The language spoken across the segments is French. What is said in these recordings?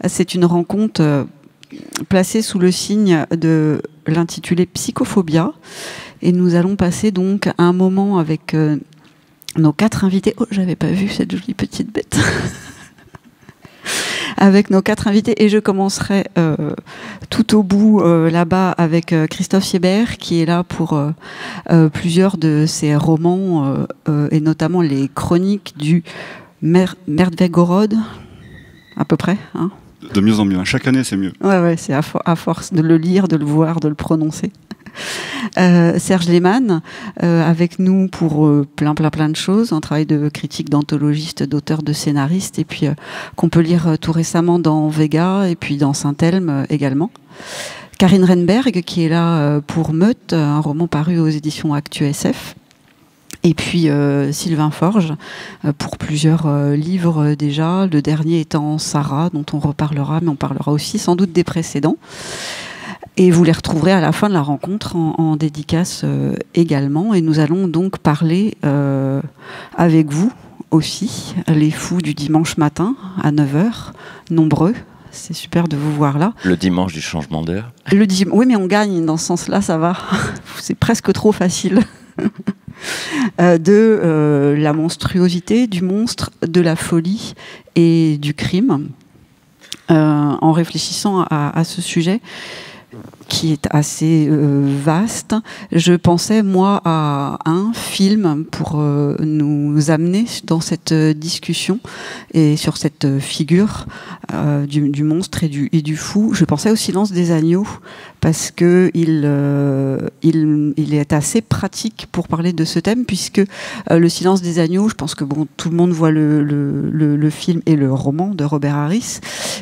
C'est une rencontre placée sous le signe de l'intitulé Psychophobia. Et nous allons passer donc un moment avec nos 4 invités. Oh, j'avais pas vu cette jolie petite bête. Avec nos 4 invités, et je commencerai tout au bout là-bas avec Christophe Siebert, qui est là pour plusieurs de ses romans et notamment les chroniques du Merdvegorod, à peu près. Hein. De mieux en mieux. Chaque année, c'est mieux. Ouais, c'est à force de le lire, de le voir, de le prononcer. Serge Lehmann avec nous pour plein de choses, un travail de critique, d'anthologiste, d'auteur, de scénariste, et puis qu'on peut lire tout récemment dans Vega et puis dans Saint-Elme également. Karine Renberg qui est là pour Meute, un roman paru aux éditions Actu SF. Et puis Sylvain Forge pour plusieurs livres déjà, le dernier étant Sarah, dont on reparlera, mais on parlera aussi sans doute des précédents. Et vous les retrouverez à la fin de la rencontre en dédicace également. Et nous allons donc parler avec vous aussi, les fous du dimanche matin à 9h, nombreux. C'est super de vous voir là. Le dimanche du changement d'heure. Oui, mais on gagne dans ce sens-là, ça va. C'est presque trop facile. De la monstruosité, du monstre, de la folie et du crime. En réfléchissant à ce sujet, qui est assez vaste. Je pensais, moi, à un film pour nous amener dans cette discussion et sur cette figure du monstre et du fou. Je pensais au Silence des agneaux parce que il est assez pratique pour parler de ce thème, puisque le Silence des agneaux, je pense que bon, tout le monde voit le film et le roman de Robert Harris,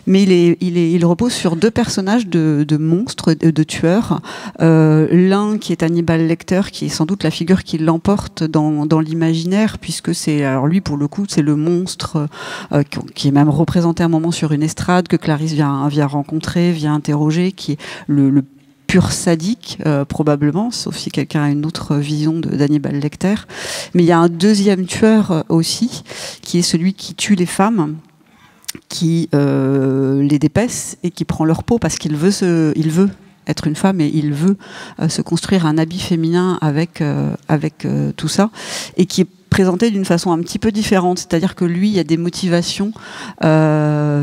mais il repose sur 2 personnages de monstres, de tueurs. L'un qui est Hannibal Lecter, qui est sans doute la figure qui l'emporte dans l'imaginaire, puisque c'est, alors lui pour le coup, c'est le monstre qui est même représenté un moment sur une estrade, que Clarisse vient rencontrer, vient interroger, qui est le pur sadique, probablement, sauf si quelqu'un a une autre vision d'Hannibal Lecter. Mais il y a un deuxième tueur aussi, qui est celui qui tue les femmes, qui les dépaisse et qui prend leur peau parce qu'il veut être une femme et il veut se construire un habit féminin avec tout ça, et qui est présenté d'une façon un petit peu différente, c'est-à-dire que lui, il y a des motivations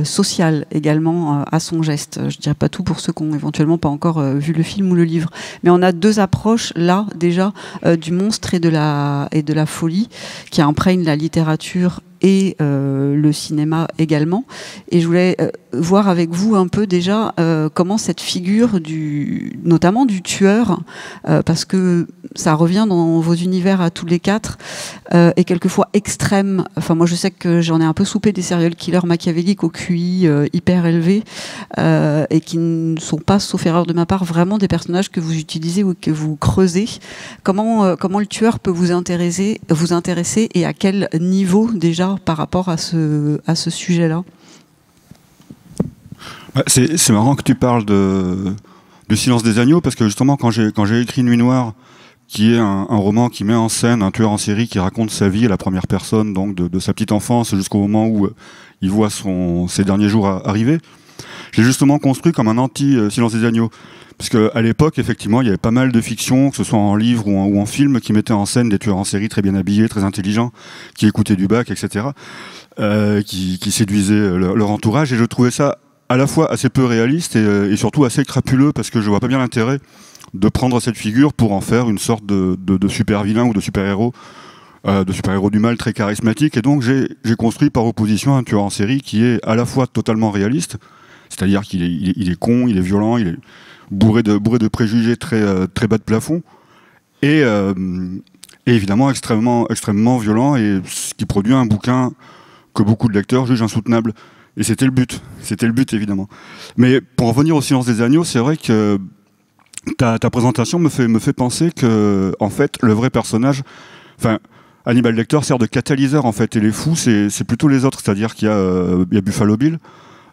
sociales également à son geste. Je ne dirais pas tout pour ceux qui n'ont éventuellement pas encore vu le film ou le livre, mais on a 2 approches là déjà du monstre et de la folie qui imprègnent la littérature et le cinéma également. Et je voulais voir avec vous un peu déjà comment cette figure notamment du tueur, parce que ça revient dans vos univers à tous les 4, est quelquefois extrême. Enfin, moi je sais que j'en ai un peu soupé des serial killers machiavéliques au QI hyper élevé, et qui ne sont pas, sauf erreur de ma part, vraiment des personnages que vous utilisez ou que vous creusez. Comment le tueur peut vous intéresser et à quel niveau déjà par rapport à ce sujet-là? C'est marrant que tu parles du Silence des agneaux, parce que justement quand j'ai écrit Nuit Noire, qui est un roman qui met en scène un tueur en série qui raconte sa vie à la première personne, donc de sa petite enfance jusqu'au moment où il voit ses derniers jours arriver, je l'ai justement construit comme un anti-Silence des agneaux. Parce qu'à l'époque, effectivement, il y avait pas mal de fiction, que ce soit en livre ou en film, qui mettaient en scène des tueurs en série très bien habillés, très intelligents, qui écoutaient du bac, etc., qui séduisaient leur entourage. Et je trouvais ça à la fois assez peu réaliste et surtout assez crapuleux, parce que je vois pas bien l'intérêt de prendre cette figure pour en faire une sorte de super vilain ou de super-héros du mal très charismatique. Et donc j'ai construit par opposition un tueur en série qui est à la fois totalement réaliste, c'est-à-dire qu'il est con, il est violent, il est bourré de préjugés très bas de plafond, et évidemment extrêmement violent, et ce qui produit un bouquin que beaucoup de lecteurs jugent insoutenable. Et c'était le but évidemment. Mais pour en revenir au Silence des agneaux, c'est vrai que ta présentation me fait penser que en fait le vrai personnage, enfin Hannibal Lecter sert de catalyseur en fait, et les fous c'est plutôt les autres, c'est-à-dire qu'il y a Buffalo Bill,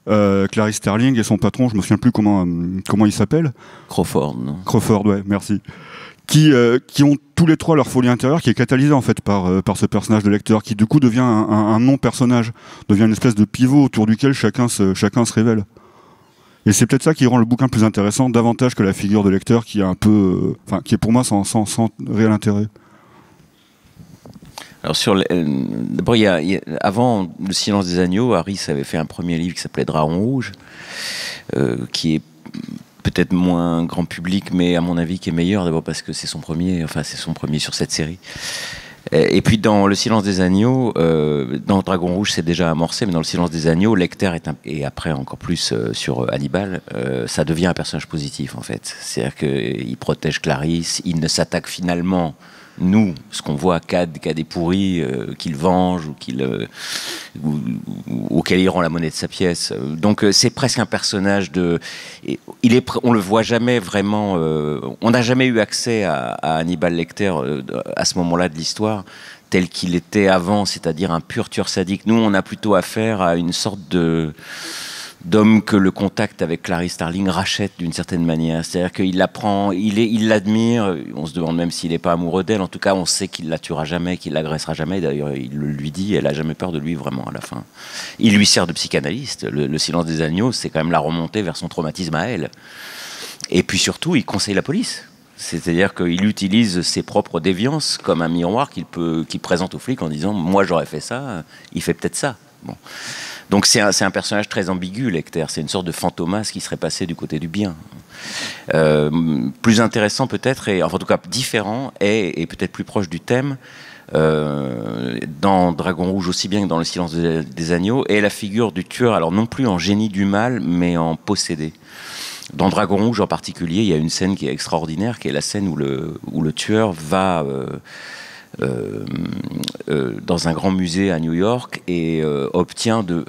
Clarice Starling et son patron, je me souviens plus comment il s'appelle. Crawford, non ? Crawford, ouais, merci. qui ont tous les trois leur folie intérieure qui est catalysée en fait par ce personnage de lecteur qui du coup devient un non-personnage, devient une espèce de pivot autour duquel chacun se révèle. Et c'est peut-être ça qui rend le bouquin plus intéressant davantage que la figure de lecteur qui est un peu, qui est pour moi sans réel intérêt. Alors d'abord, avant Le Silence des Agneaux, Harris avait fait un premier livre qui s'appelait Dragon Rouge, qui est peut-être moins grand public, mais à mon avis qui est meilleur, d'abord parce que c'est son premier sur cette série. Et puis dans Le Silence des Agneaux, dans Dragon Rouge c'est déjà amorcé, mais dans Le Silence des Agneaux, Lecter et après encore plus sur Hannibal, ça devient un personnage positif en fait. C'est-à-dire qu'il protège Clarisse, il ne s'attaque finalement, nous, ce qu'on voit qu'à des pourris qu'il venge ou auquel il rend la monnaie de sa pièce. Donc c'est presque un personnage on le voit jamais vraiment. On n'a jamais eu accès à Hannibal Lecter à ce moment-là de l'histoire tel qu'il était avant, c'est-à-dire un pur tueur sadique. Nous, on a plutôt affaire à une sorte d'homme que le contact avec Clarice Starling rachète d'une certaine manière. C'est-à-dire qu'il l'apprend, il l'admire, on se demande même s'il n'est pas amoureux d'elle. En tout cas, on sait qu'il la tuera jamais, qu'il l'agressera jamais. D'ailleurs, il le lui dit, elle n'a jamais peur de lui vraiment à la fin. Il lui sert de psychanalyste. Le Silence des Agneaux, c'est quand même la remontée vers son traumatisme à elle. Et puis surtout, il conseille la police. C'est-à-dire qu'il utilise ses propres déviances comme un miroir qu'il présente aux flics en disant « moi j'aurais fait ça, il fait peut-être ça ». Bon. Donc c'est un personnage très ambigu, Lecter. C'est une sorte de fantomas qui serait passé du côté du bien. Plus intéressant peut-être, enfin en tout cas différent, et peut-être plus proche du thème, dans Dragon Rouge aussi bien que dans Le Silence des Agneaux, est la figure du tueur, alors non plus en génie du mal, mais en possédé. Dans Dragon Rouge en particulier, il y a une scène qui est extraordinaire, qui est la scène où le tueur va dans un grand musée à New York et obtient de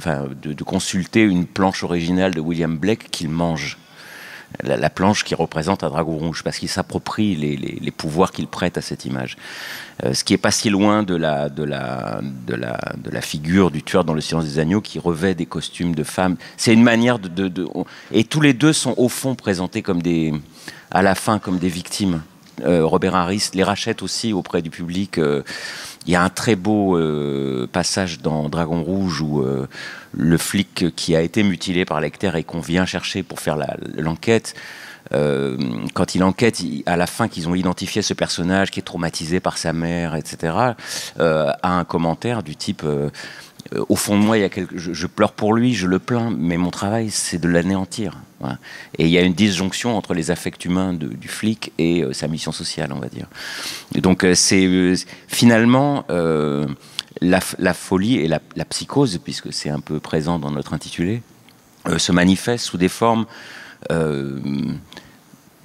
consulter une planche originale de William Blake qu'il mange. La planche qui représente un dragon rouge, parce qu'il s'approprie les pouvoirs qu'il prête à cette image. Ce qui n'est pas si loin de la figure du tueur dans Le Silence des Agneaux qui revêt des costumes de femme. C'est une manière et tous les deux sont au fond présentés à la fin comme des victimes. Robert Harris les rachète aussi auprès du public. Il y a un très beau passage dans Dragon Rouge où le flic qui a été mutilé par Lecter et qu'on vient chercher pour faire l'enquête, quand il enquête, à la fin qu'ils ont identifié ce personnage qui est traumatisé par sa mère, etc., a un commentaire du type au fond de moi, je pleure pour lui, je le plains, mais mon travail, c'est de l'anéantir. Voilà. Et il y a une disjonction entre les affects humains du flic et sa mission sociale, on va dire. Et donc, c'est finalement la folie et la psychose, puisque c'est un peu présent dans notre intitulé, se manifeste sous des formes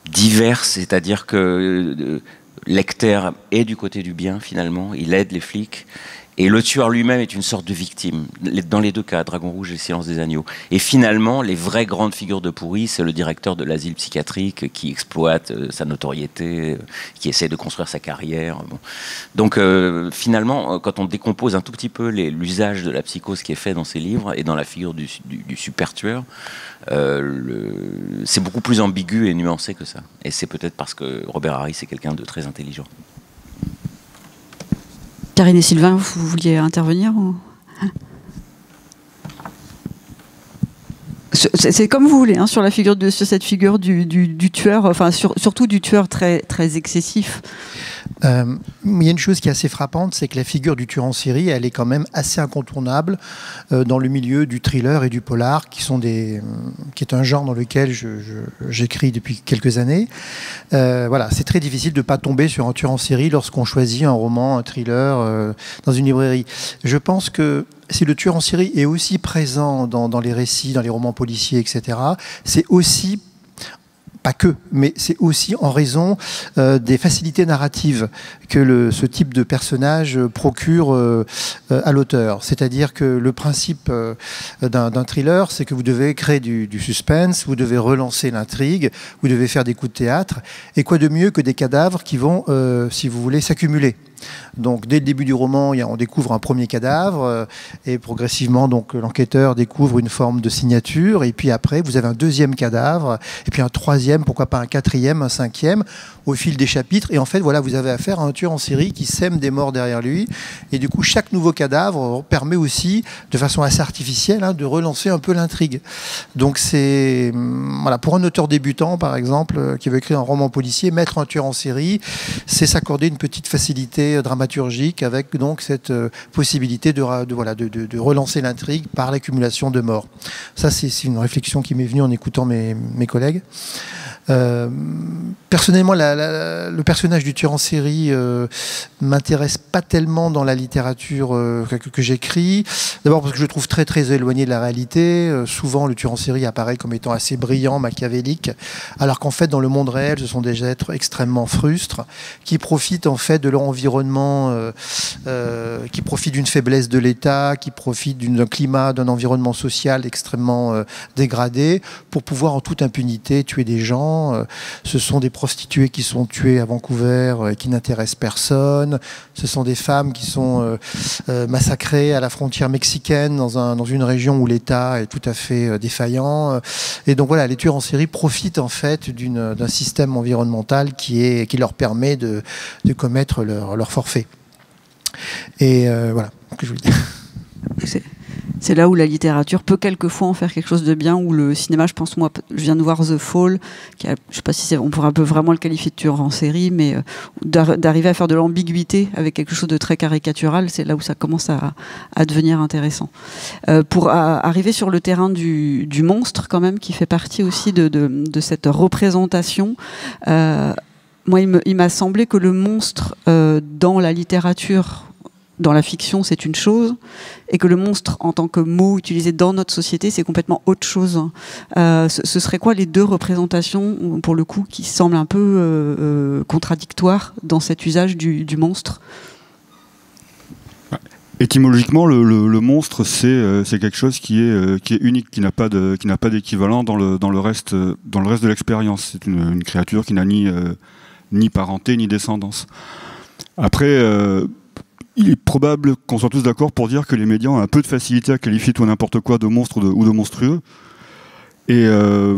diverses, c'est-à-dire que Lecter est du côté du bien, finalement, il aide les flics. Et le tueur lui-même est une sorte de victime, dans les deux cas, Dragon Rouge et Le Silence des Agneaux. Et finalement, les vraies grandes figures de pourri, c'est le directeur de l'asile psychiatrique qui exploite sa notoriété, qui essaie de construire sa carrière. Bon. Donc finalement, quand on décompose un tout petit peu l'usage de la psychose qui est fait dans ces livres et dans la figure du super tueur, c'est beaucoup plus ambigu et nuancé que ça. Et c'est peut-être parce que Robert Harris est quelqu'un de très intelligent. Karine et Sylvain, vous vouliez intervenir ou... C'est comme vous voulez, hein, sur cette figure du tueur, enfin surtout du tueur très, très excessif. Il y a une chose qui est assez frappante, c'est que la figure du tueur en série, elle est quand même assez incontournable dans le milieu du thriller et du polar, qui est un genre dans lequel j'écris depuis quelques années. Voilà, c'est très difficile de ne pas tomber sur un tueur en série lorsqu'on choisit un roman, un thriller dans une librairie. Je pense que si le tueur en série est aussi présent dans les récits, dans les romans policiers, etc., c'est aussi, pas que, mais c'est aussi en raison des facilités narratives que ce type de personnage procure à l'auteur. C'est-à-dire que le principe d'un thriller, c'est que vous devez créer du suspense, vous devez relancer l'intrigue, vous devez faire des coups de théâtre, et quoi de mieux que des cadavres qui vont, si vous voulez, s'accumuler. Donc dès le début du roman, on découvre un premier cadavre et progressivement donc l'enquêteur découvre une forme de signature et puis après vous avez un deuxième cadavre et puis un troisième, pourquoi pas un quatrième, un cinquième au fil des chapitres et en fait voilà vous avez affaire à un tueur en série qui sème des morts derrière lui et du coup chaque nouveau cadavre permet aussi de façon assez artificielle de relancer un peu l'intrigue. Donc c'est voilà, pour un auteur débutant par exemple qui veut écrire un roman policier, mettre un tueur en série, c'est s'accorder une petite facilité dramaturgique avec donc cette possibilité de relancer l'intrigue par l'accumulation de morts. Ça c'est une réflexion qui m'est venue en écoutant mes collègues. Personnellement, le personnage du tueur en série m'intéresse pas tellement dans la littérature que j'écris. D'abord parce que je le trouve très très éloigné de la réalité. Souvent, le tueur en série apparaît comme étant assez brillant, machiavélique, alors qu'en fait, dans le monde réel, ce sont des êtres extrêmement frustres qui profitent en fait de leur environnement, qui profitent d'une faiblesse de l'État, qui profitent d'un climat, d'un environnement social extrêmement dégradé pour pouvoir en toute impunité tuer des gens. Ce sont des prostituées qui sont tuées à Vancouver et qui n'intéressent personne. Ce sont des femmes qui sont massacrées à la frontière mexicaine dans une région où l'État est tout à fait défaillant. Et donc voilà, les tueurs en série profitent en fait d'un système environnemental qui leur permet de commettre leur forfait. Et voilà ce que je voulais dire. C'est là où la littérature peut quelquefois en faire quelque chose de bien, où le cinéma, je pense, moi, je viens de voir The Fall, je ne sais pas si on pourrait un peu vraiment le qualifier de tueur en série, mais d'arriver à faire de l'ambiguïté avec quelque chose de très caricatural, c'est là où ça commence à devenir intéressant. Pour arriver sur le terrain du monstre, quand même, qui fait partie aussi de cette représentation, moi, il m'a semblé que le monstre, dans la littérature, dans la fiction, c'est une chose, et que le monstre, en tant que mot utilisé dans notre société, c'est complètement autre chose. Ce serait quoi les deux représentations, pour le coup, qui semblent un peu contradictoires dans cet usage du monstre ? Étymologiquement, le monstre, c'est quelque chose qui est unique, qui n'a pas d'équivalent dans le reste de l'expérience. C'est une créature qui n'a ni parenté ni descendance. Après, il est probable qu'on soit tous d'accord pour dire que les médias ont un peu de facilité à qualifier tout n'importe quoi de monstre ou de monstrueux. Et ce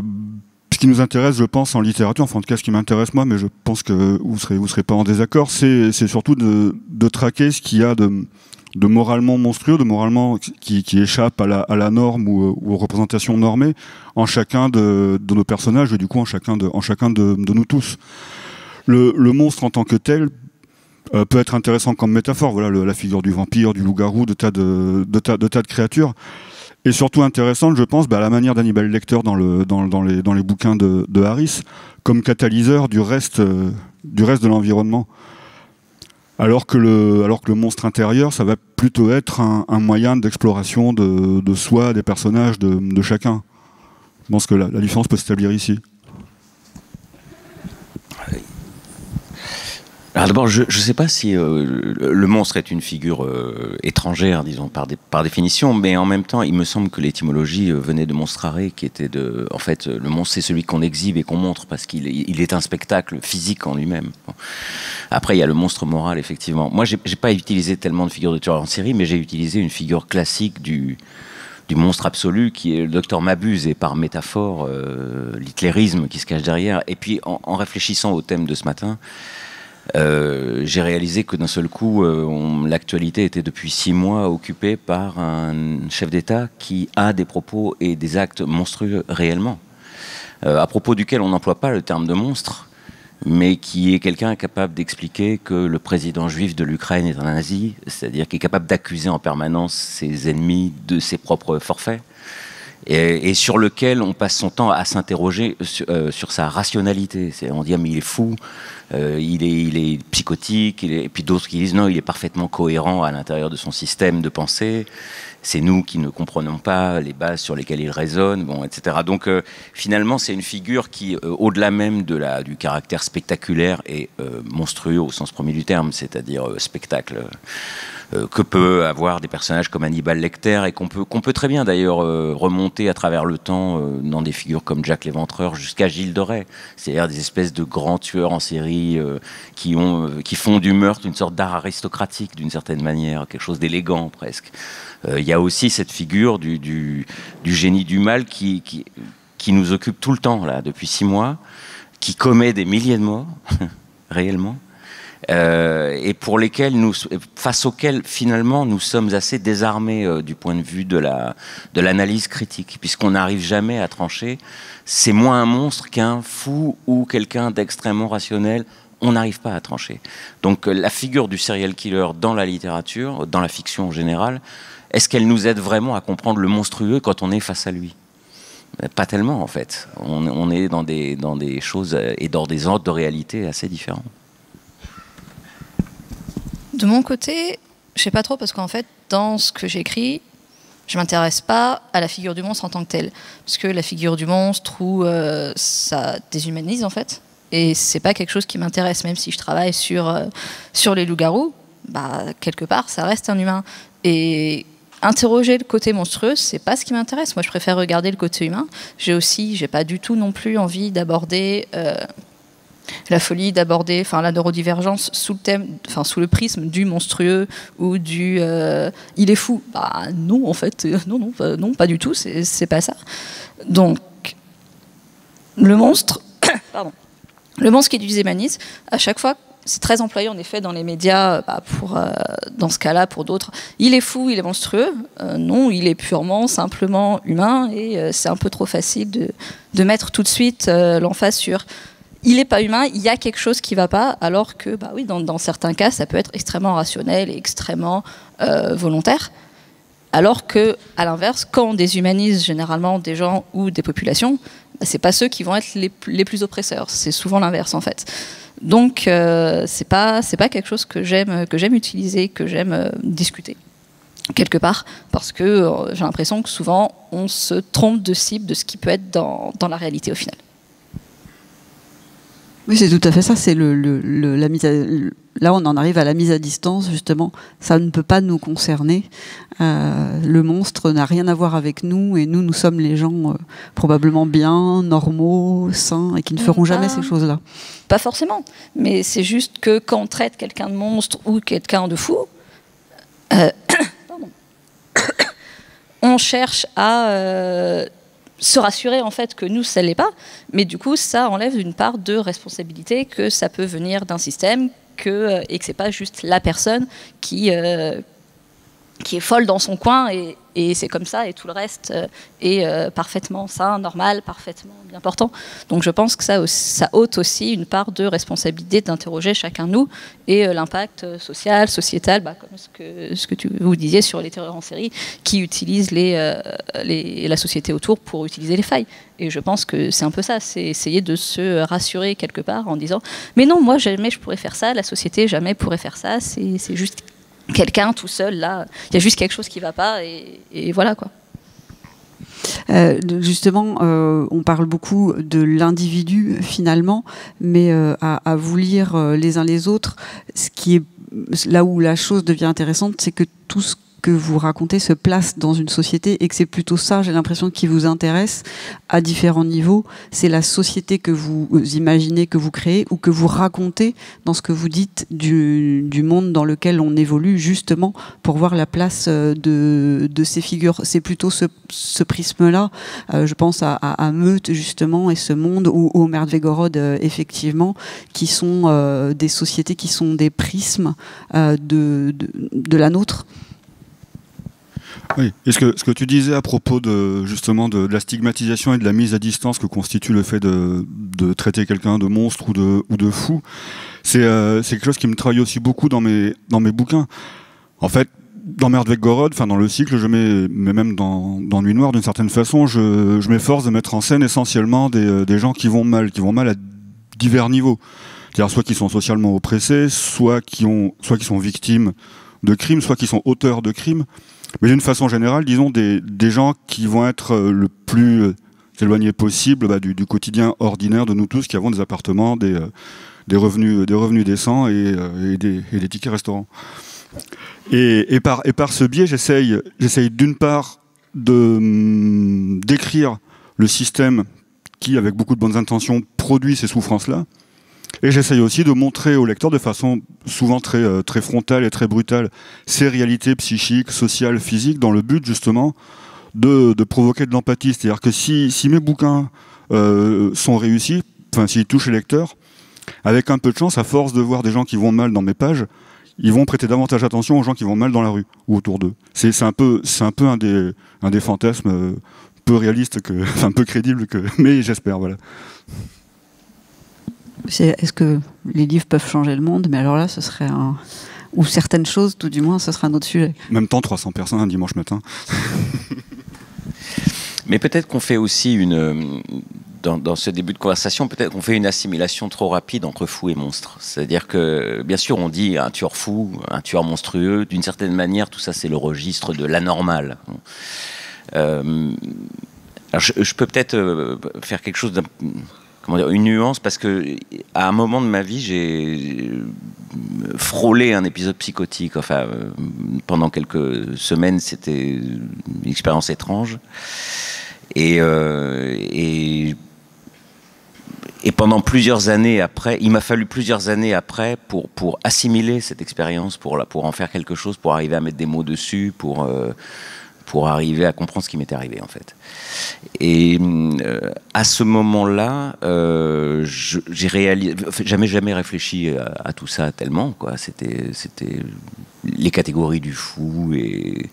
qui nous intéresse, je pense, en littérature, enfin en tout cas ce qui m'intéresse moi, mais je pense que vous serez pas en désaccord, c'est surtout de traquer ce qu'il y a de moralement monstrueux, de moralement qui échappe à la norme ou aux représentations normées en chacun de nos personnages et du coup en chacun de nous tous. Le monstre en tant que tel peut être intéressant comme métaphore, voilà la figure du vampire, du loup-garou, de tas de créatures, et surtout intéressante, je pense, à la manière d'Hannibal Lecter dans les bouquins de Harris, comme catalyseur du reste de l'environnement. Alors que le monstre intérieur, ça va plutôt être un moyen d'exploration de soi, des personnages, de chacun. Je pense que la différence peut s'établir ici. Alors d'abord, je ne sais pas si le monstre est une figure étrangère, disons, par définition, mais en même temps, il me semble que l'étymologie venait de monstrare, qui était en fait, le monstre, c'est celui qu'on exhibe et qu'on montre, parce qu'il est un spectacle physique en lui-même. Bon. Après, il y a le monstre moral, effectivement. Moi, j'ai pas utilisé tellement de figures de tueurs en série, mais j'ai utilisé une figure classique du monstre absolu, qui est le docteur Mabuse, et par métaphore, l'hitlérisme qui se cache derrière. Et puis, en réfléchissant au thème de ce matin, j'ai réalisé que d'un seul coup, l'actualité était depuis 6 mois occupée par un chef d'État qui a des propos et des actes monstrueux réellement, à propos duquel on n'emploie pas le terme de monstre, mais qui est quelqu'un capable d'expliquer que le président juif de l'Ukraine est un nazi, c'est-à-dire qui est capable d'accuser en permanence ses ennemis de ses propres forfaits, et sur lequel on passe son temps à s'interroger sur sa rationalité. On dit, ah, mais il est fou, il est psychotique, et puis d'autres qui disent, non, il est parfaitement cohérent à l'intérieur de son système de pensée. C'est nous qui ne comprenons pas les bases sur lesquelles il raisonne, bon, etc. Donc finalement, c'est une figure qui, au-delà même du caractère spectaculaire et monstrueux au sens premier du terme, c'est-à-dire spectacle que peut avoir des personnages comme Hannibal Lecter et qu'on peut très bien d'ailleurs remonter à travers le temps dans des figures comme Jack l'Éventreur jusqu'à Gilles de Rais, c'est-à-dire des espèces de grands tueurs en série qui font du meurtre une sorte d'art aristocratique d'une certaine manière, quelque chose d'élégant presque. Il y a aussi cette figure du génie du mal qui nous occupe tout le temps là depuis 6 mois, qui commet des milliers de morts réellement. Et pour lesquels face auxquels finalement nous sommes assez désarmés du point de vue de l'analyse critique, puisqu'on n'arrive jamais à trancher. C'est moins un monstre qu'un fou ou quelqu'un d'extrêmement rationnel. On n'arrive pas à trancher. Donc la figure du serial killer dans la littérature, dans la fiction en général, est-ce qu'elle nous aide vraiment à comprendre le monstrueux quand on est face à lui ? Pas tellement en fait. On est dans des choses et dans des ordres de réalité assez différents. De mon côté, je sais pas trop parce qu'en fait, dans ce que j'écris, je m'intéresse pas à la figure du monstre en tant que telle, parce que la figure du monstre ça déshumanise en fait, et c'est pas quelque chose qui m'intéresse. Même si je travaille sur les loups-garous, bah quelque part, ça reste un humain. Et interroger le côté monstrueux, c'est pas ce qui m'intéresse. Moi, je préfère regarder le côté humain. J'ai pas du tout non plus envie d'aborder la folie, d'aborder la neurodivergence sous le prisme du monstrueux ou du il est fou. Bah non, en fait, non, pas du tout, c'est pas ça. Donc, le monstre, pardon, le monstre qui déshumanise, à chaque fois, c'est très employé en effet dans les médias, dans ce cas-là, pour d'autres. Il est fou, il est monstrueux. Non, il est purement, simplement humain, et c'est un peu trop facile de mettre tout de suite l'emphase sur il n'est pas humain, il y a quelque chose qui ne va pas, alors que, oui, dans certains cas, ça peut être extrêmement rationnel et extrêmement volontaire. Alors que, à l'inverse, quand on déshumanise généralement des gens ou des populations, c'est pas ceux qui vont être les plus oppresseurs. C'est souvent l'inverse, en fait. Donc, c'est pas quelque chose que j'aime utiliser, que j'aime discuter quelque part, parce que j'ai l'impression que souvent, on se trompe de cible de ce qui peut être dans la réalité au final. Oui, c'est tout à fait ça. C'est la mise là, on en arrive à la mise à distance, justement. Ça ne peut pas nous concerner. Le monstre n'a rien à voir avec nous, et nous sommes les gens probablement bien, normaux, sains, et qui ne feront jamais ces choses-là. Pas forcément. Mais c'est juste que quand on traite quelqu'un de monstre ou quelqu'un de fou, on cherche à se rassurer en fait que nous, ça ne l'est pas, mais du coup, ça enlève une part de responsabilité, que ça peut venir d'un système, et que ce n'est pas juste la personne qui est folle dans son coin, et c'est comme ça, et tout le reste est parfaitement sain, normal, parfaitement bien portant. Donc je pense que ça ôte aussi une part de responsabilité d'interroger chacun de nous, et l'impact social, sociétal, comme ce que vous disiez sur les tueurs en série, qui utilisent la société autour pour utiliser les failles. Et je pense que c'est un peu ça, c'est essayer de se rassurer quelque part en disant « Mais non, moi jamais je pourrais faire ça, la société jamais pourrait faire ça, c'est juste... » quelqu'un tout seul, là, il y a juste quelque chose qui ne va pas, et voilà quoi. Justement, on parle beaucoup de l'individu finalement, mais à vous lire les uns les autres, ce qui est là où la chose devient intéressante, c'est que tout ce que vous racontez se place dans une société, et que c'est plutôt ça, j'ai l'impression, qui vous intéresse à différents niveaux. C'est la société que vous imaginez, que vous créez, ou que vous racontez dans ce que vous dites du monde dans lequel on évolue, justement pour voir la place de ces figures. C'est plutôt ce prisme-là, je pense à Meute justement, et ce monde, ou au Merdvegorod effectivement, qui sont des sociétés qui sont des prismes de la nôtre. Oui, et ce que tu disais à propos justement de la stigmatisation et de la mise à distance que constitue le fait de traiter quelqu'un de monstre ou de fou, c'est quelque chose qui me travaille aussi beaucoup dans mes bouquins. En fait, dans Merdvegorod, dans le cycle, mais même dans Nuit Noire, d'une certaine façon, je m'efforce de mettre en scène essentiellement des gens qui vont mal à divers niveaux. C'est-à-dire soit qui sont socialement oppressés, soit qui sont victimes de crimes, soit qui sont auteurs de crimes. Mais d'une façon générale, disons des gens qui vont être le plus éloignés possible du quotidien ordinaire de nous tous, qui avons des appartements, des revenus décents et des tickets restaurants. Et par ce biais, j'essaye d'une part d'écrire le système qui, avec beaucoup de bonnes intentions, produit ces souffrances-là. Et j'essaye aussi de montrer au lecteur de façon souvent très frontale et très brutale ces réalités psychiques, sociales, physiques, dans le but justement de provoquer de l'empathie. C'est-à-dire que si mes bouquins sont réussis, enfin s'ils touchent les lecteurs, avec un peu de chance, à force de voir des gens qui vont mal dans mes pages, ils vont prêter davantage attention aux gens qui vont mal dans la rue ou autour d'eux. C'est un peu un des fantasmes peu réalistes, enfin peu crédibles, mais j'espère, voilà. Est-ce que les livres peuvent changer le monde? Mais alors là, ce serait ou certaines choses, tout du moins, ce sera un autre sujet. En même temps, 300 personnes un dimanche matin. Mais peut-être qu'on fait aussi dans ce début de conversation, peut-être qu'on fait une assimilation trop rapide entre fou et monstre. C'est-à-dire que, bien sûr, on dit un tueur fou, un tueur monstrueux. D'une certaine manière, tout ça, c'est le registre de l'anormal. Alors, je peux peut-être faire quelque chose une nuance, parce que à un moment de ma vie, j'ai frôlé un épisode psychotique. Enfin, pendant quelques semaines, c'était une expérience étrange. Et pendant plusieurs années après, il m'a fallu plusieurs années après pour assimiler cette expérience, pour en faire quelque chose, pour arriver à mettre des mots dessus, pour arriver à comprendre ce qui m'était arrivé, en fait. Et à ce moment-là, j'ai réalisé, jamais réfléchi à tout ça tellement, quoi. C'était les catégories du fou et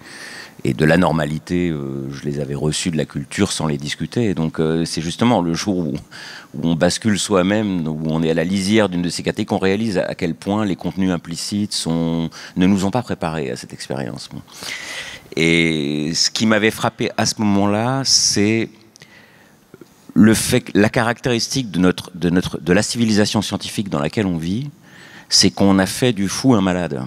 de la normalité, je les avais reçues de la culture sans les discuter. Donc c'est justement le jour où on bascule soi-même, où on est à la lisière d'une de ces catégories, qu'on réalise à quel point les contenus implicites ne nous ont pas préparés à cette expérience. Bon. Et ce qui m'avait frappé à ce moment-là, c'est le fait que la caractéristique de la civilisation scientifique dans laquelle on vit, c'est qu'on a fait du fou un malade.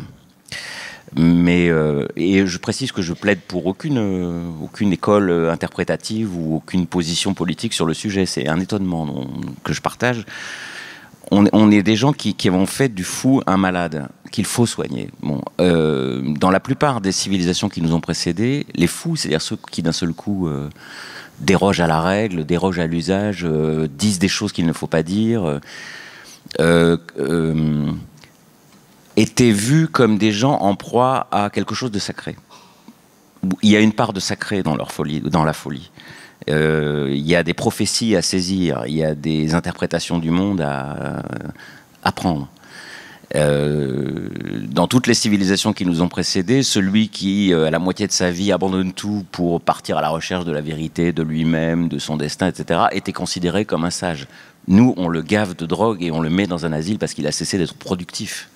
Mais et je précise que je plaide pour aucune école interprétative ou aucune position politique sur le sujet. C'est un étonnement que je partage. On est des gens qui ont fait du fou un malade qu'il faut soigner. Bon, dans la plupart des civilisations qui nous ont précédés, les fous, c'est-à-dire ceux qui d'un seul coup dérogent à la règle, dérogent à l'usage, disent des choses qu'il ne faut pas dire, étaient vus comme des gens en proie à quelque chose de sacré. Il y a une part de sacré dans la folie. Il y a des prophéties à saisir, il y a des interprétations du monde à apprendre. Dans toutes les civilisations qui nous ont précédés, celui qui, à la moitié de sa vie, abandonne tout pour partir à la recherche de la vérité, de lui-même, de son destin, etc., était considéré comme un sage. Nous, on le gave de drogue et on le met dans un asile parce qu'il a cessé d'être productif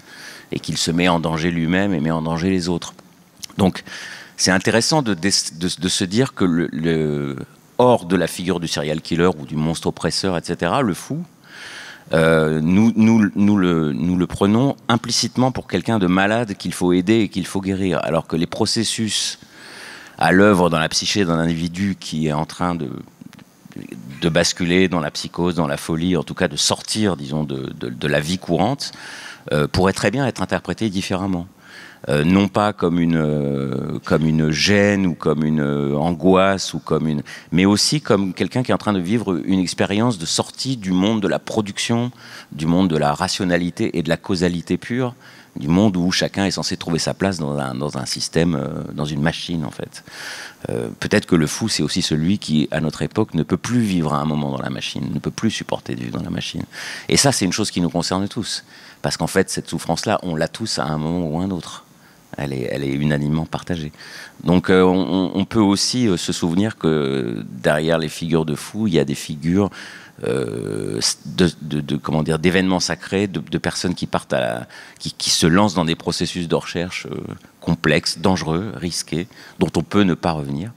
et qu'il se met en danger lui-même et met en danger les autres. Donc, c'est intéressant de se dire que hors de la figure du serial killer ou du monstre oppresseur, etc., le fou, nous le prenons implicitement pour quelqu'un de malade qu'il faut aider et qu'il faut guérir, alors que les processus à l'œuvre dans la psyché d'un individu qui est en train de basculer dans la psychose, dans la folie, en tout cas de sortir, disons, de la vie courante, pourraient très bien être interprétés différemment. Non pas comme une gêne ou comme une angoisse mais aussi comme quelqu'un qui est en train de vivre une expérience de sortie du monde de la production, du monde de la rationalité et de la causalité pure, du monde où chacun est censé trouver sa place dans un système, dans une machine en fait. Peut-être que le fou, c'est aussi celui qui, à notre époque, ne peut plus vivre à un moment dans la machine, ne peut plus supporter de vivre dans la machine. Et ça, c'est une chose qui nous concerne tous, parce qu'en fait, cette souffrance-là, on l'a tous à un moment ou à un autre. Elle est unanimement partagée. Donc on peut aussi se souvenir que derrière les figures de fous, il y a des figures d'événements sacrés, de personnes qui partent qui se lancent dans des processus de recherche complexes, dangereux, risqués, dont on peut ne pas revenir,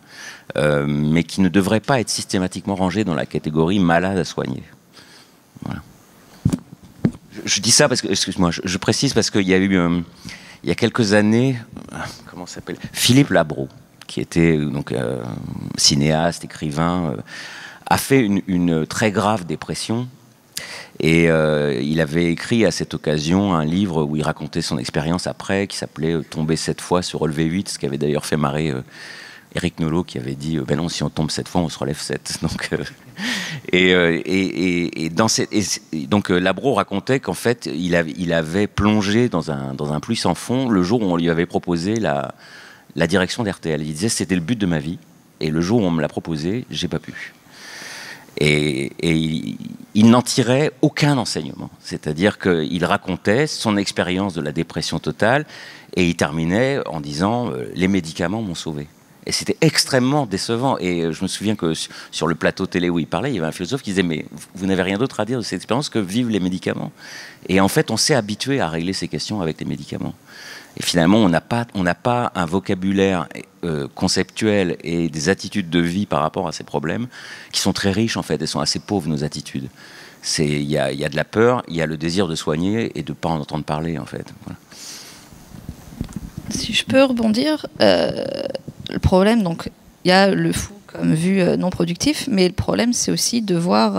mais qui ne devraient pas être systématiquement rangés dans la catégorie malade à soigner. Voilà. Je dis ça parce que, excuse-moi, je précise parce qu'il y a eu il y a quelques années, comment s'appelle, Philippe Labro, qui était donc cinéaste, écrivain, a fait une très grave dépression Et il avait écrit à cette occasion un livre où il racontait son expérience après, qui s'appelait « Tomber 7 fois, se relever 8 », ce qui avait d'ailleurs fait marrer Éric Nolot, qui avait dit ben non, si on tombe 7 fois, on se relève 7. Donc, donc Labro racontait qu'en fait, il avait plongé dans un puits sans fond le jour où on lui avait proposé la direction d'RTL. Il disait c'était le but de ma vie, et le jour où on me l'a proposé, j'ai pas pu. Et il n'en tirait aucun enseignement. C'est-à-dire qu'il racontait son expérience de la dépression totale et il terminait en disant « les médicaments m'ont sauvé ». Et c'était extrêmement décevant. Et je me souviens que sur le plateau télé où il parlait, il y avait un philosophe qui disait « mais vous n'avez rien d'autre à dire de cette expérience que vivre les médicaments ». Et en fait, on s'est habitué à régler ces questions avec les médicaments. Et finalement, on n'a pas un vocabulaire conceptuel et des attitudes de vie par rapport à ces problèmes qui sont très riches en fait. Elles sont assez pauvres, nos attitudes. Il y a de la peur, il y a le désir de soigner et de ne pas en entendre parler en fait. Voilà. Si je peux rebondir, le problème, donc, il y a le fou comme vue non productif, mais le problème, c'est aussi de voir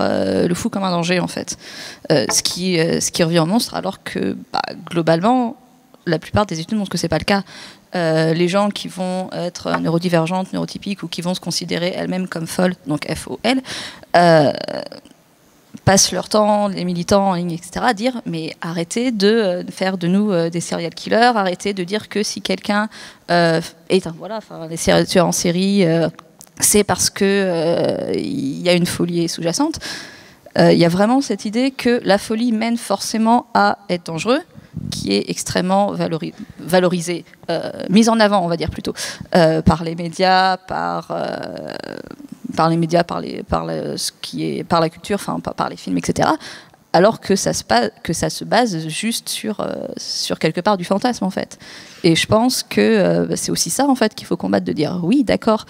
le fou comme un danger en fait. Ce qui revient au monstre, alors que globalement, la plupart des études montrent que c'est pas le cas. Les gens qui vont être neurodivergentes, neurotypiques ou qui vont se considérer elles-mêmes comme folles, donc FOL, passent leur temps, les militants en ligne, etc., à dire mais arrêtez de faire de nous des serial killers, arrêtez de dire que si quelqu'un est les tueurs en série, c'est parce que il y a une folie sous-jacente. Il y a vraiment cette idée que la folie mène forcément à être dangereux, qui est extrêmement valorisé, mise en avant, on va dire plutôt, par les médias, par la culture, enfin par les films, etc. Alors que ça se base juste sur quelque part du fantasme en fait. Et je pense que c'est aussi ça en fait qu'il faut combattre, de dire oui, d'accord.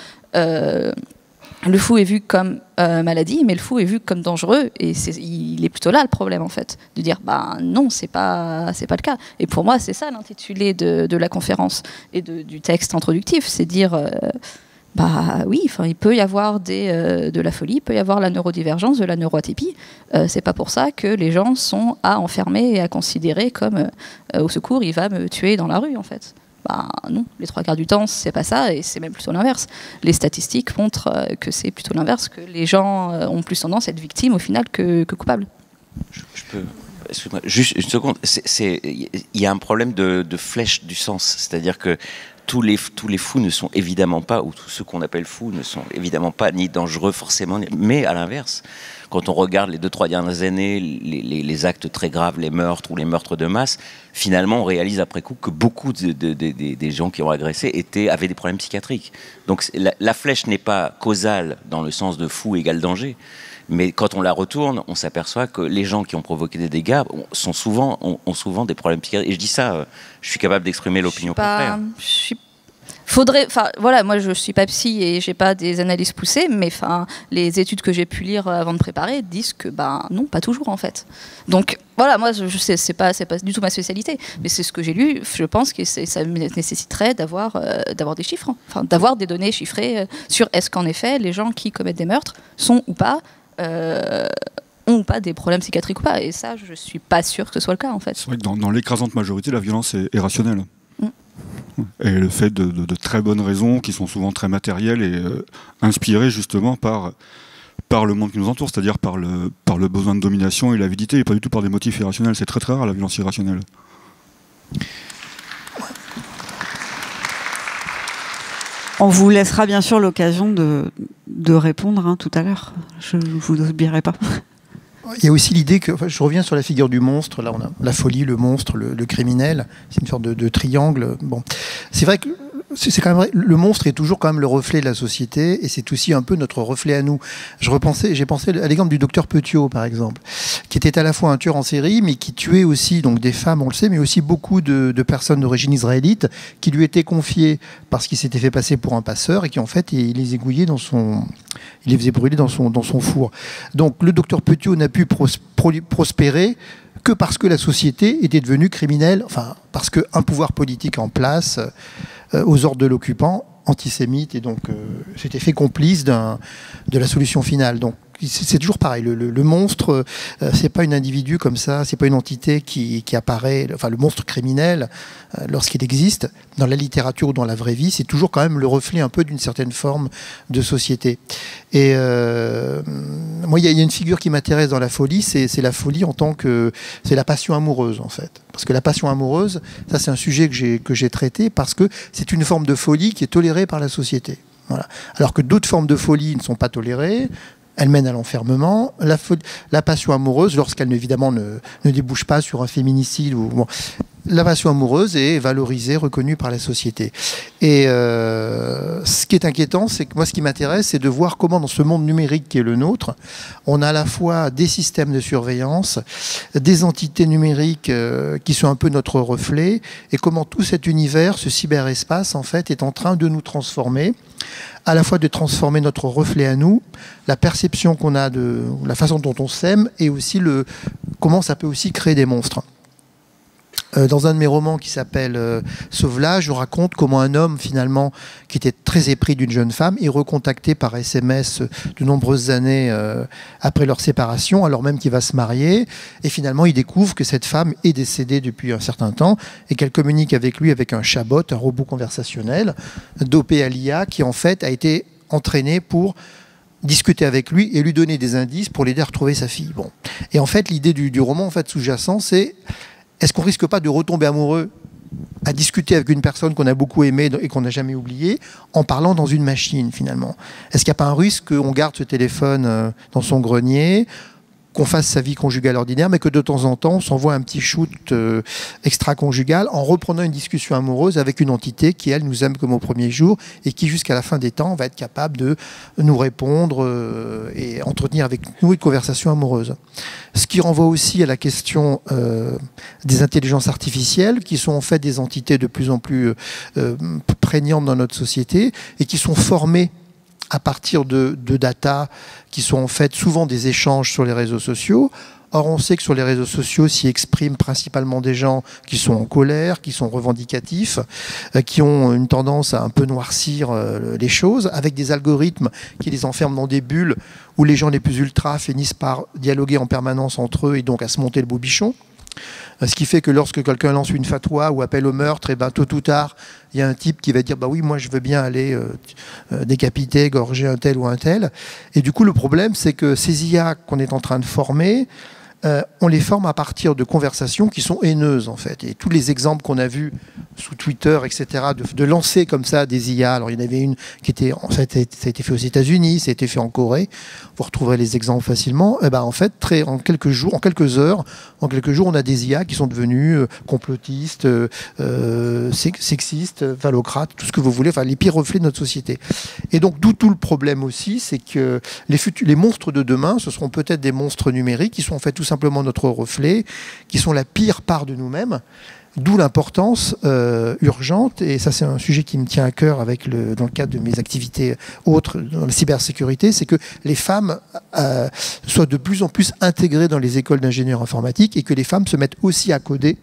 Le fou est vu comme maladie, mais le fou est vu comme dangereux, et il est plutôt là le problème en fait, de dire bah non, c'est pas le cas. Et pour moi, c'est ça l'intitulé de la conférence et du texte introductif, c'est dire bah oui, enfin il peut y avoir de la folie, il peut y avoir la neurodivergence, de la neuroatypie. C'est pas pour ça que les gens sont à enfermer et à considérer comme au secours, il va me tuer dans la rue en fait. Bah non, les 3/4 du temps, c'est pas ça, et c'est même plutôt l'inverse. Les statistiques montrent que c'est plutôt l'inverse, que les gens ont plus tendance à être victimes au final que coupables. Je peux... Excuse-moi, juste une seconde. Il y a un problème de flèche du sens, c'est-à-dire que tous les fous ne sont évidemment pas, ou tous ceux qu'on appelle fous ne sont évidemment pas ni dangereux forcément, mais à l'inverse. Quand on regarde les 2-3 dernières années, les actes très graves, les meurtres ou les meurtres de masse, finalement on réalise après coup que beaucoup des gens qui ont agressé avaient des problèmes psychiatriques. Donc la flèche n'est pas causale dans le sens de fou égale danger. Mais quand on la retourne, on s'aperçoit que les gens qui ont provoqué des dégâts ont souvent des problèmes psychiatriques. Et je dis ça, je suis capable d'exprimer l'opinion contraire. Voilà, moi je suis pas psy et j'ai pas des analyses poussées, mais les études que j'ai pu lire avant de préparer disent que non, pas toujours en fait. Donc voilà, moi je sais, c'est pas du tout ma spécialité, mais c'est ce que j'ai lu. Je pense que ça nécessiterait d'avoir des chiffres, enfin d'avoir des données chiffrées sur est-ce qu'en effet les gens qui commettent des meurtres sont ou pas ont ou pas des problèmes psychiatriques ou pas. Et ça, je suis pas sûre que ce soit le cas en fait. C'est vrai que dans l'écrasante majorité, la violence est rationnelle. Et le fait de très bonnes raisons qui sont souvent très matérielles et inspirées justement par le monde qui nous entoure, c'est-à-dire par le besoin de domination et l'avidité, et pas du tout par des motifs irrationnels. C'est très très rare la violence irrationnelle. On vous laissera bien sûr l'occasion de répondre tout à l'heure. Je ne vous oublierai pas. Il y a aussi l'idée que, je reviens sur la figure du monstre, là on a la folie, le monstre, le criminel, c'est une sorte de triangle. Bon, c'est vrai que c'est quand même vrai, le monstre est toujours quand même le reflet de la société, et c'est aussi un peu notre reflet à nous. J'ai pensé à l'exemple du docteur Petiot par exemple, qui était à la fois un tueur en série, mais qui tuait aussi donc des femmes, on le sait, mais aussi beaucoup de personnes d'origine israélite, qui lui étaient confiées parce qu'il s'était fait passer pour un passeur, et qui en fait il les égouillait il les faisait brûler dans son four. Donc le docteur Petiot n'a pu prospérer que parce que la société était devenue criminelle, enfin parce qu'un pouvoir politique en place, aux ordres de l'occupant, antisémite, et donc s'était fait complice de la solution finale. Donc c'est toujours pareil. Le monstre, c'est pas un individu comme ça, c'est pas une entité qui apparaît. Enfin, le monstre criminel, lorsqu'il existe dans la littérature ou dans la vraie vie, c'est toujours quand même le reflet un peu d'une certaine forme de société. Et moi, il y a une figure qui m'intéresse dans la folie, c'est la folie en tant que c'est la passion amoureuse en fait. Parce que la passion amoureuse, ça c'est un sujet que j'ai traité parce que c'est une forme de folie qui est tolérée par la société. Voilà. Alors que d'autres formes de folie ne sont pas tolérées. Elle mène à l'enfermement. La passion amoureuse, lorsqu'elle évidemment ne débouche pas sur un féminicide, la passion amoureuse est valorisée, reconnue par la société. Et ce qui est inquiétant, c'est que moi, ce qui m'intéresse, c'est de voir comment dans ce monde numérique qui est le nôtre, on a à la fois des systèmes de surveillance, des entités numériques qui sont un peu notre reflet, et comment tout cet univers, ce cyberespace, en fait, est en train de nous transformer, à la fois de transformer notre reflet à nous, la perception qu'on a de la façon dont on s'aime, et aussi comment ça peut aussi créer des monstres. Dans un de mes romans qui s'appelle Sauvelage, je raconte comment un homme, finalement, qui était très épris d'une jeune femme, est recontacté par SMS de nombreuses années après leur séparation, alors même qu'il va se marier. Et finalement, il découvre que cette femme est décédée depuis un certain temps et qu'elle communique avec lui avec un chatbot, un robot conversationnel, dopé à l'IA, qui en fait a été entraîné pour discuter avec lui et lui donner des indices pour l'aider à retrouver sa fille. Bon. Et en fait, l'idée du roman en fait, sous-jacent, c'est: est-ce qu'on risque pas de retomber amoureux à discuter avec une personne qu'on a beaucoup aimée et qu'on n'a jamais oubliée en parlant dans une machine finalement? Est-ce qu'il n'y a pas un risque qu'on garde ce téléphone dans son grenier, qu'on fasse sa vie conjugale ordinaire, mais que de temps en temps, on s'envoie un petit shoot extra-conjugal en reprenant une discussion amoureuse avec une entité qui, elle, nous aime comme au premier jour et qui, jusqu'à la fin des temps, va être capable de nous répondre et entretenir avec nous une conversation amoureuse. Ce qui renvoie aussi à la question des intelligences artificielles, qui sont en fait des entités de plus en plus prégnantes dans notre société et qui sont formées à partir de data qui sont en fait souvent des échanges sur les réseaux sociaux. Or, on sait que sur les réseaux sociaux s'y expriment principalement des gens qui sont en colère, qui sont revendicatifs, qui ont une tendance à un peu noircir les choses, avec des algorithmes qui les enferment dans des bulles où les gens les plus ultras finissent par dialoguer en permanence entre eux et donc à se monter le beau bichon. Ce qui fait que lorsque quelqu'un lance une fatwa ou appelle au meurtre, et ben, tôt ou tard, il y a un type qui va dire bah oui, moi je veux bien aller décapiter, égorger un tel ou un tel. Et du coup, le problème, c'est que ces IA qu'on est en train de former, on les forme à partir de conversations qui sont haineuses en fait. Et tous les exemples qu'on a vus sous Twitter, etc., de lancer comme ça des IA. Alors il y en avait une qui était, ça a été fait aux États-Unis, ça a été fait en Corée. Vous retrouverez les exemples facilement. Et ben en fait, en quelques heures, on a des IA qui sont devenues complotistes, sexistes, phallocrates, tout ce que vous voulez. Enfin, les pires reflets de notre société. Et donc d'où tout le problème aussi, c'est que les monstres de demain, ce seront peut-être des monstres numériques qui sont en fait tout simplement notre reflet, qui sont la pire part de nous-mêmes. D'où l'importance urgente, et ça c'est un sujet qui me tient à cœur dans le cadre de mes activités autres dans la cybersécurité, c'est que les femmes soient de plus en plus intégrées dans les écoles d'ingénieurs informatiques et que les femmes se mettent aussi à coder.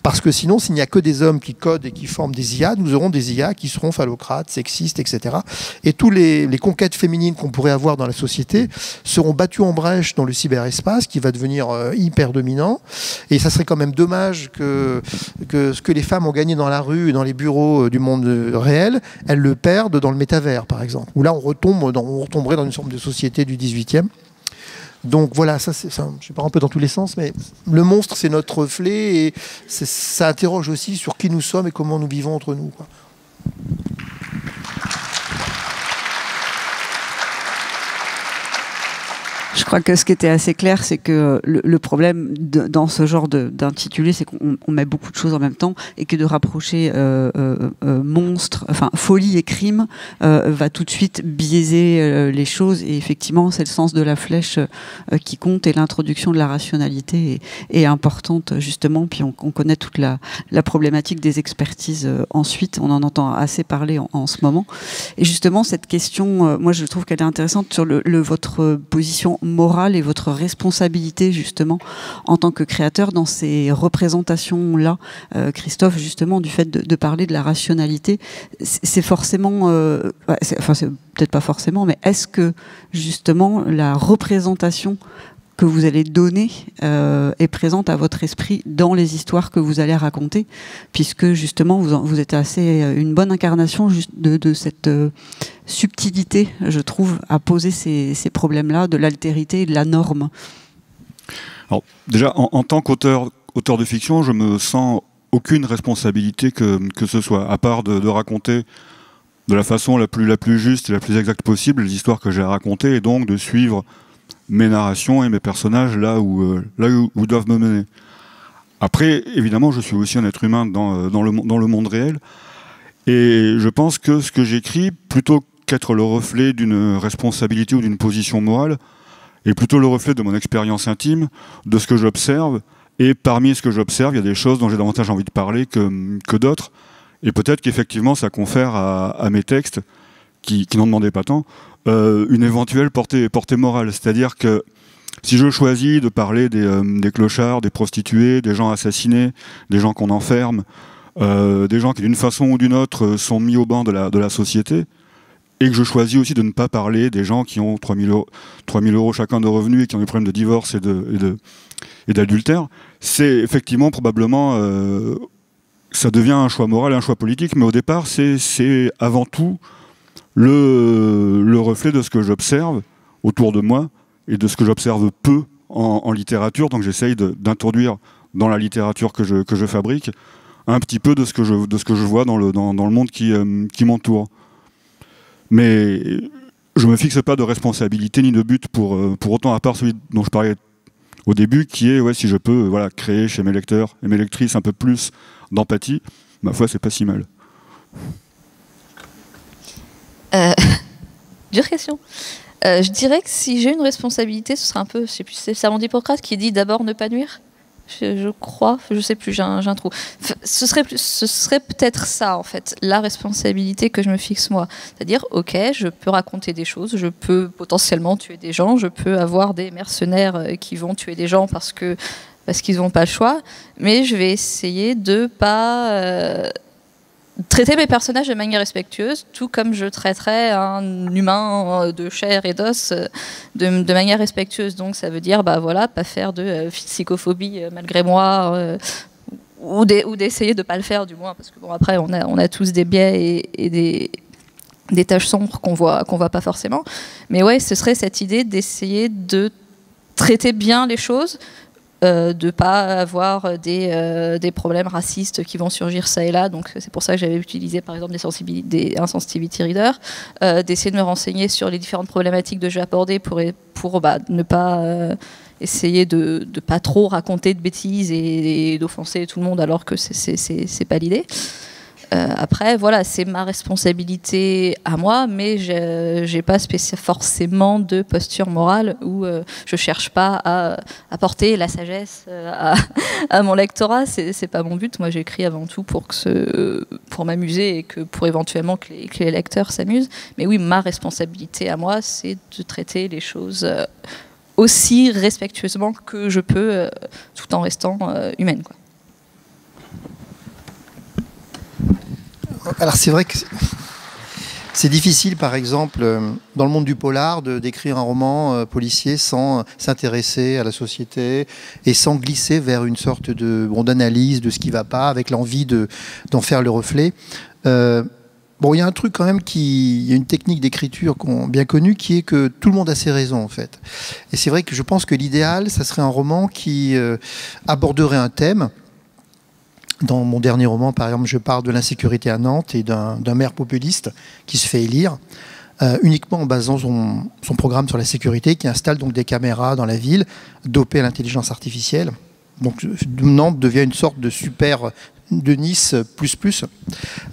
Parce que sinon, s'il n'y a que des hommes qui codent et qui forment des IA, nous aurons des IA qui seront phallocrates, sexistes, etc. Et tous les conquêtes féminines qu'on pourrait avoir dans la société seront battues en brèche dans le cyberespace qui va devenir hyper dominant. Et ça serait quand même dommage que ce que les femmes ont gagné dans la rue et dans les bureaux du monde réel, elles le perdent dans le métavers, par exemple. Où là, on retomberait dans une forme de société du 18e. Donc voilà, je pars un peu dans tous les sens, mais le monstre, c'est notre reflet et ça interroge aussi sur qui nous sommes et comment nous vivons entre nous, quoi. Je crois que ce qui était assez clair, c'est que le problème dans ce genre d'intitulé, c'est qu'on met beaucoup de choses en même temps et que de rapprocher monstre, enfin folie et crime va tout de suite biaiser les choses. Et effectivement, c'est le sens de la flèche qui compte et l'introduction de la rationalité est importante justement. Puis on connaît toute la problématique des expertises ensuite. On en entend assez parler en ce moment. Et justement, cette question, moi je trouve qu'elle est intéressante sur votre position morale et votre responsabilité justement en tant que créateur dans ces représentations-là. Christophe, justement, du fait de parler de la rationalité, c'est forcément, enfin c'est peut-être pas forcément, mais est-ce que justement la représentation que vous allez donner est présente à votre esprit dans les histoires que vous allez raconter, puisque justement vous êtes assez une bonne incarnation de cette subtilité, je trouve, à poser ces problèmes-là de l'altérité et de la norme. Alors, déjà, en tant qu'auteur de fiction, je me sens aucune responsabilité que ce soit, à part de raconter de la façon la plus juste et la plus exacte possible les histoires que j'ai à raconter, et donc de suivre mes narrations et mes personnages là où doivent me mener. Après, évidemment, je suis aussi un être humain dans le monde réel, et je pense que ce que j'écris, plutôt qu'être le reflet d'une responsabilité ou d'une position morale, est plutôt le reflet de mon expérience intime, de ce que j'observe, et parmi ce que j'observe, il y a des choses dont j'ai davantage envie de parler que d'autres, et peut-être qu'effectivement ça confère à mes textes, qui n'en demandaient pas tant, une éventuelle portée morale. C'est-à-dire que si je choisis de parler des clochards, des prostituées, des gens assassinés, des gens qu'on enferme, des gens qui d'une façon ou d'une autre sont mis au banc de la société, et que je choisis aussi de ne pas parler des gens qui ont 3 000 euros chacun de revenus et qui ont des problèmes de divorce et d'adultère, c'est effectivement probablement... ça devient un choix moral et un choix politique, mais au départ, c'est avant tout le reflet de ce que j'observe autour de moi et de ce que j'observe peu en littérature. Donc j'essaye d'introduire dans la littérature que je fabrique un petit peu de ce que je vois dans le monde qui m'entoure. Mais je me fixe pas de responsabilité ni de but pour autant, à part celui dont je parlais au début, qui est si je peux créer chez mes lecteurs et mes lectrices un peu plus d'empathie, ma foi, c'est pas si mal. Dure question. Je dirais que si j'ai une responsabilité, ce serait un peu, je sais plus, c'est Sermon d'Hippocrate qui dit d'abord ne pas nuire. Je crois, je sais plus, j'ai un trou. Ce serait peut-être ça en fait, la responsabilité que je me fixe moi. C'est-à-dire, ok, je peux raconter des choses, je peux potentiellement tuer des gens, je peux avoir des mercenaires qui vont tuer des gens parce qu'ils n'ont pas le choix, mais je vais essayer de pas traiter mes personnages de manière respectueuse, tout comme je traiterais un humain de chair et d'os de manière respectueuse. Donc ça veut dire pas faire de psychophobie malgré moi, ou d'essayer de pas le faire du moins, parce que bon, après on a tous des biais et des tâches sombres qu'on voit pas forcément. Mais ouais, ce serait cette idée d'essayer de traiter bien les choses, de pas avoir des problèmes racistes qui vont surgir ça et là. Donc c'est pour ça que j'avais utilisé par exemple un sensitivity reader, d'essayer de me renseigner sur les différentes problématiques que je vais aborder pour ne pas essayer de pas trop raconter de bêtises et d'offenser tout le monde alors que c'est pas l'idée. Après, voilà, c'est ma responsabilité à moi, mais j'ai pas forcément de posture morale où je cherche pas à apporter la sagesse à mon lectorat. C'est pas mon but. Moi, j'écris avant tout pour m'amuser et pour éventuellement que les lecteurs s'amusent. Mais oui, ma responsabilité à moi, c'est de traiter les choses aussi respectueusement que je peux, tout en restant humaine, quoi. Alors c'est vrai que c'est difficile, par exemple, dans le monde du polar, d'écrire un roman policier sans s'intéresser à la société et sans glisser vers une sorte d'analyse de ce qui ne va pas, avec l'envie d'en faire le reflet. Bon, il y a un truc quand même il y a une technique d'écriture bien connue qui est que tout le monde a ses raisons, en fait. Et c'est vrai que je pense que l'idéal, ça serait un roman qui aborderait un thème. Dans mon dernier roman, par exemple, je parle de l'insécurité à Nantes et d'un maire populiste qui se fait élire uniquement en basant son programme sur la sécurité, qui installe donc des caméras dans la ville, dopées à l'intelligence artificielle. Donc Nantes devient une sorte de super de Nice ++,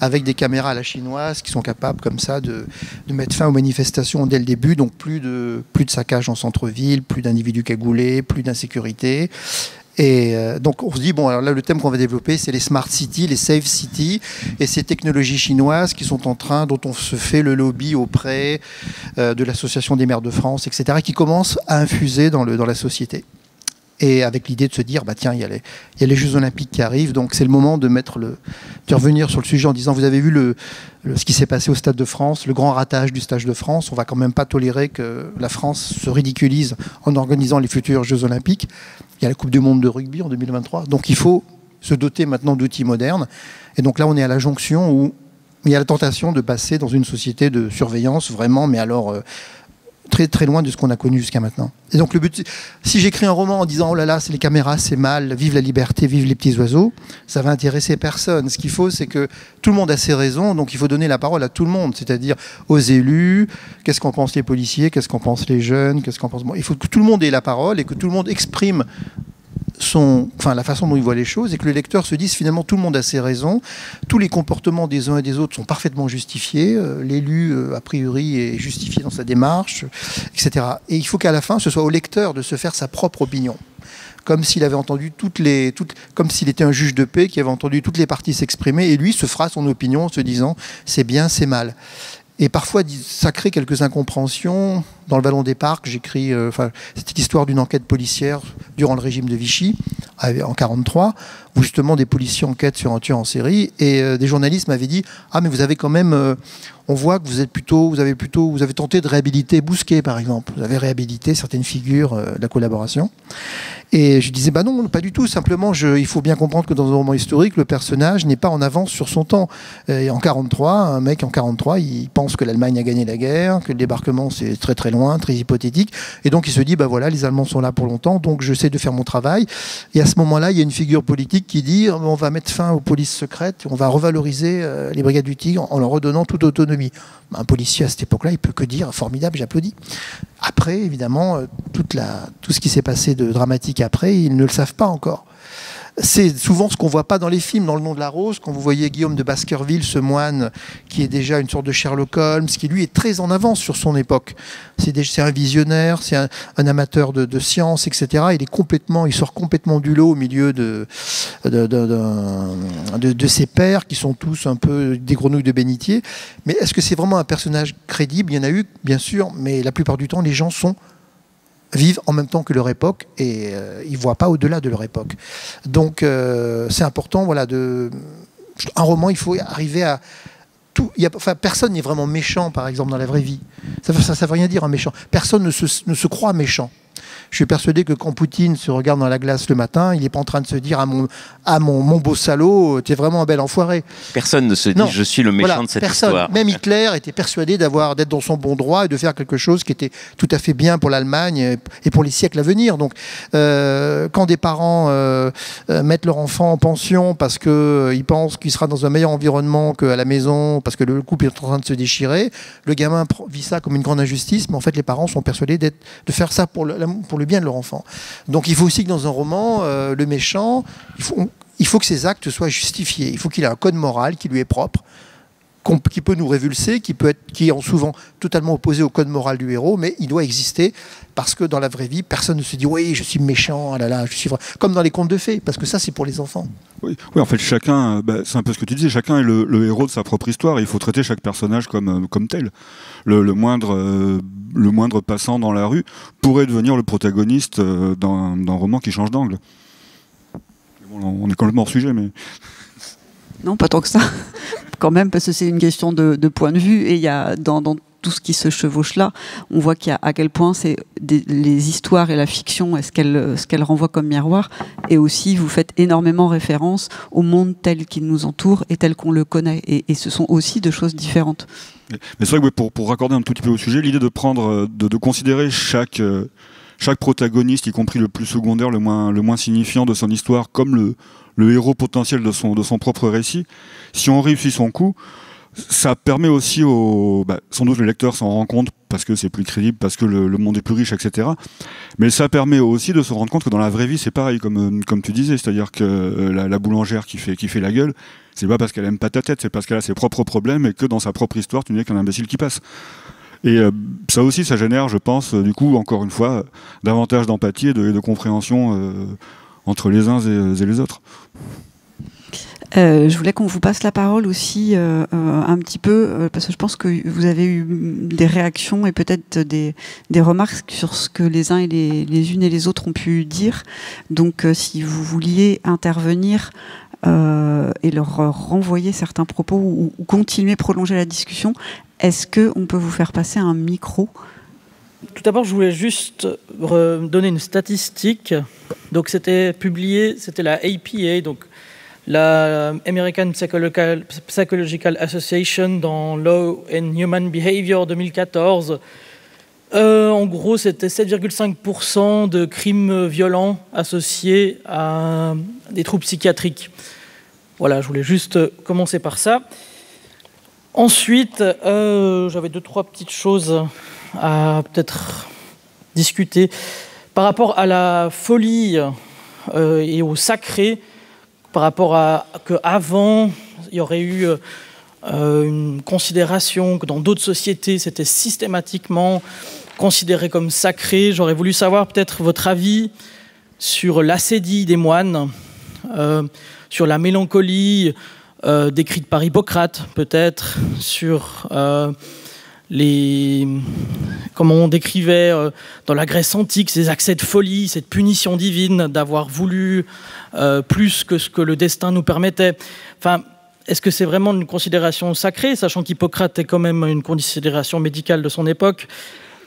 avec des caméras à la chinoise qui sont capables comme ça de mettre fin aux manifestations dès le début. Donc plus de saccage en centre-ville, plus d'individus cagoulés, plus d'insécurité. Et donc on se dit, bon, alors là le thème qu'on va développer, c'est les smart cities, les safe cities, et ces technologies chinoises qui sont en train, dont on se fait le lobby auprès de l'Association des maires de France, etc., qui commencent à infuser dans la société. Et avec l'idée de se dire, bah tiens, il y a les Jeux Olympiques qui arrivent, donc c'est le moment de revenir sur le sujet en disant, vous avez vu ce qui s'est passé au Stade de France, le grand ratage du Stade de France, on va quand même pas tolérer que la France se ridiculise en organisant les futurs Jeux Olympiques. Il y a la Coupe du Monde de rugby en 2023, donc il faut se doter maintenant d'outils modernes. Et donc là, on est à la jonction où il y a la tentation de passer dans une société de surveillance, vraiment, mais alors très très loin de ce qu'on a connu jusqu'à maintenant. Et donc le but, si j'écris un roman en disant oh là là, c'est les caméras, c'est mal, vive la liberté, vive les petits oiseaux, ça va intéresser personne. Ce qu'il faut, c'est que tout le monde a ses raisons, donc il faut donner la parole à tout le monde, c'est-à-dire aux élus, qu'est-ce qu'en pensent les policiers, qu'est-ce qu'en pensent les jeunes, qu'est-ce qu'en pensent... Bon, il faut que tout le monde ait la parole et que tout le monde exprime la façon dont il voit les choses, et que le lecteur se dise finalement tout le monde a ses raisons, tous les comportements des uns et des autres sont parfaitement justifiés, l'élu a priori est justifié dans sa démarche, etc. Et il faut qu'à la fin ce soit au lecteur de se faire sa propre opinion, comme s'il avait entendu comme s'il était un juge de paix qui avait entendu toutes les parties s'exprimer, et lui se fera son opinion en se disant c'est bien, c'est mal. Et parfois, ça crée quelques incompréhensions. Dans le Vallon des Parcs, j'écris... c'était l'histoire d'une enquête policière durant le régime de Vichy, en 1943, où justement des policiers enquêtent sur un tueur en série, et des journalistes m'avaient dit « Ah, mais vous avez quand même... on voit que vous avez tenté de réhabiliter Bousquet, par exemple. Vous avez réhabilité certaines figures de la collaboration. » Et je disais, bah non, pas du tout. Simplement, il faut bien comprendre que dans un roman historique, le personnage n'est pas en avance sur son temps. Et en 43, un mec en 43, il pense que l'Allemagne a gagné la guerre, que le débarquement c'est très très loin, très hypothétique. Et donc il se dit, bah voilà, les Allemands sont là pour longtemps, donc j'essaie de faire mon travail. Et à ce moment-là, il y a une figure politique qui dit, on va mettre fin aux polices secrètes, on va revaloriser les brigades du Tigre en leur redonnant toute autonomie. Un policier à cette époque-là, il peut que dire, formidable, j'applaudis. Après, évidemment, tout ce qui s'est passé de dramatique après, ils ne le savent pas encore. C'est souvent ce qu'on ne voit pas dans les films. Dans Le Nom de la Rose, quand vous voyez Guillaume de Baskerville, ce moine qui est déjà une sorte de Sherlock Holmes, qui lui est très en avance sur son époque. C'est un visionnaire, c'est un amateur de science, etc. Il sort complètement du lot au milieu de ses pairs, qui sont tous un peu des grenouilles de bénitier. Mais est-ce que c'est vraiment un personnage crédible? Il y en a eu, bien sûr, mais la plupart du temps, les gens vivent en même temps que leur époque et ils ne voient pas au-delà de leur époque. Donc c'est important, voilà, un roman, il faut arriver à tout. Personne n'est vraiment méchant, par exemple, dans la vraie vie. Ça veut rien dire, un méchant. Personne ne se croit méchant. Je suis persuadé que quand Poutine se regarde dans la glace le matin, il n'est pas en train de se dire mon beau salaud, t'es vraiment un bel enfoiré. Personne ne se dit je suis le méchant de cette histoire. Même Hitler était persuadé d'être dans son bon droit et de faire quelque chose qui était tout à fait bien pour l'Allemagne et pour les siècles à venir. Donc quand des parents mettent leur enfant en pension parce qu'ils pensent qu'il sera dans un meilleur environnement qu'à la maison, parce que le couple est en train de se déchirer, le gamin vit ça comme une grande injustice, mais en fait les parents sont persuadés de faire ça pour le bien de leur enfant. Donc il faut aussi que dans un roman, le méchant, il faut que ses actes soient justifiés. Il faut qu'il ait un code moral qui lui est propre, qui peut nous révulser, qui est souvent totalement opposé au code moral du héros, mais il doit exister parce que dans la vraie vie, personne ne se dit oui, je suis méchant, ah là là, je suis vrai. Comme dans les contes de fées, parce que ça c'est pour les enfants. Oui, en fait chacun, c'est un peu ce que tu disais, chacun est le héros de sa propre histoire et il faut traiter chaque personnage comme tel. Le moindre passant dans la rue pourrait devenir le protagoniste d'un roman qui change d'angle. Bon, on est complètement hors sujet, mais... Non, pas tant que ça, quand même, parce que c'est une question de point de vue. Et il y a dans tout ce qui se chevauche là, on voit qu'il y a à quel point les histoires et la fiction, ce qu'elles renvoient comme miroir. Et aussi, vous faites énormément référence au monde tel qu'il nous entoure et tel qu'on le connaît. Et ce sont aussi deux choses différentes. Mais c'est vrai que pour raccorder un tout petit peu au sujet, l'idée de considérer chaque protagoniste, y compris le plus secondaire, le moins signifiant de son histoire, comme le héros potentiel de son propre récit, si on réussit son coup, ça permet aussi sans doute le lecteur s'en rend compte parce que c'est plus crédible, parce que le monde est plus riche, etc. Mais ça permet aussi de se rendre compte que dans la vraie vie c'est pareil, comme tu disais, c'est-à-dire que la boulangère qui fait la gueule, c'est pas parce qu'elle aime pas ta tête, c'est parce qu'elle a ses propres problèmes et que dans sa propre histoire tu n'es qu'un imbécile qui passe. Et ça aussi, ça génère, je pense, du coup, encore une fois, davantage d'empathie et de compréhension entre les uns et les autres. Je voulais qu'on vous passe la parole aussi un petit peu, parce que je pense que vous avez eu des réactions et peut-être des remarques sur ce que les uns et les unes et les autres ont pu dire. Donc si vous vouliez intervenir et leur renvoyer certains propos ou continuer, prolonger la discussion, est-ce qu'on peut vous faire passer un micro ? Tout d'abord, je voulais juste donner une statistique. Donc c'était publié, c'était la APA, donc la American Psychological Association dans Law and Human Behavior 2014. En gros, c'était 7,5% de crimes violents associés à des troubles psychiatriques. Voilà, je voulais juste commencer par ça. Ensuite, j'avais 2-3 petites choses à peut-être discuter. Par rapport à la folie et au sacré, par rapport à qu'avant, il y aurait eu une considération que dans d'autres sociétés, c'était systématiquement considéré comme sacré. J'aurais voulu savoir peut-être votre avis sur l'ascédie des moines, sur la mélancolie décrite par Hippocrate, peut-être, sur comment on décrivait dans la Grèce antique ces accès de folie, cette punition divine d'avoir voulu plus que ce que le destin nous permettait. Enfin, est-ce que c'est vraiment une considération sacrée, sachant qu'Hippocrate est quand même une considération médicale de son époque,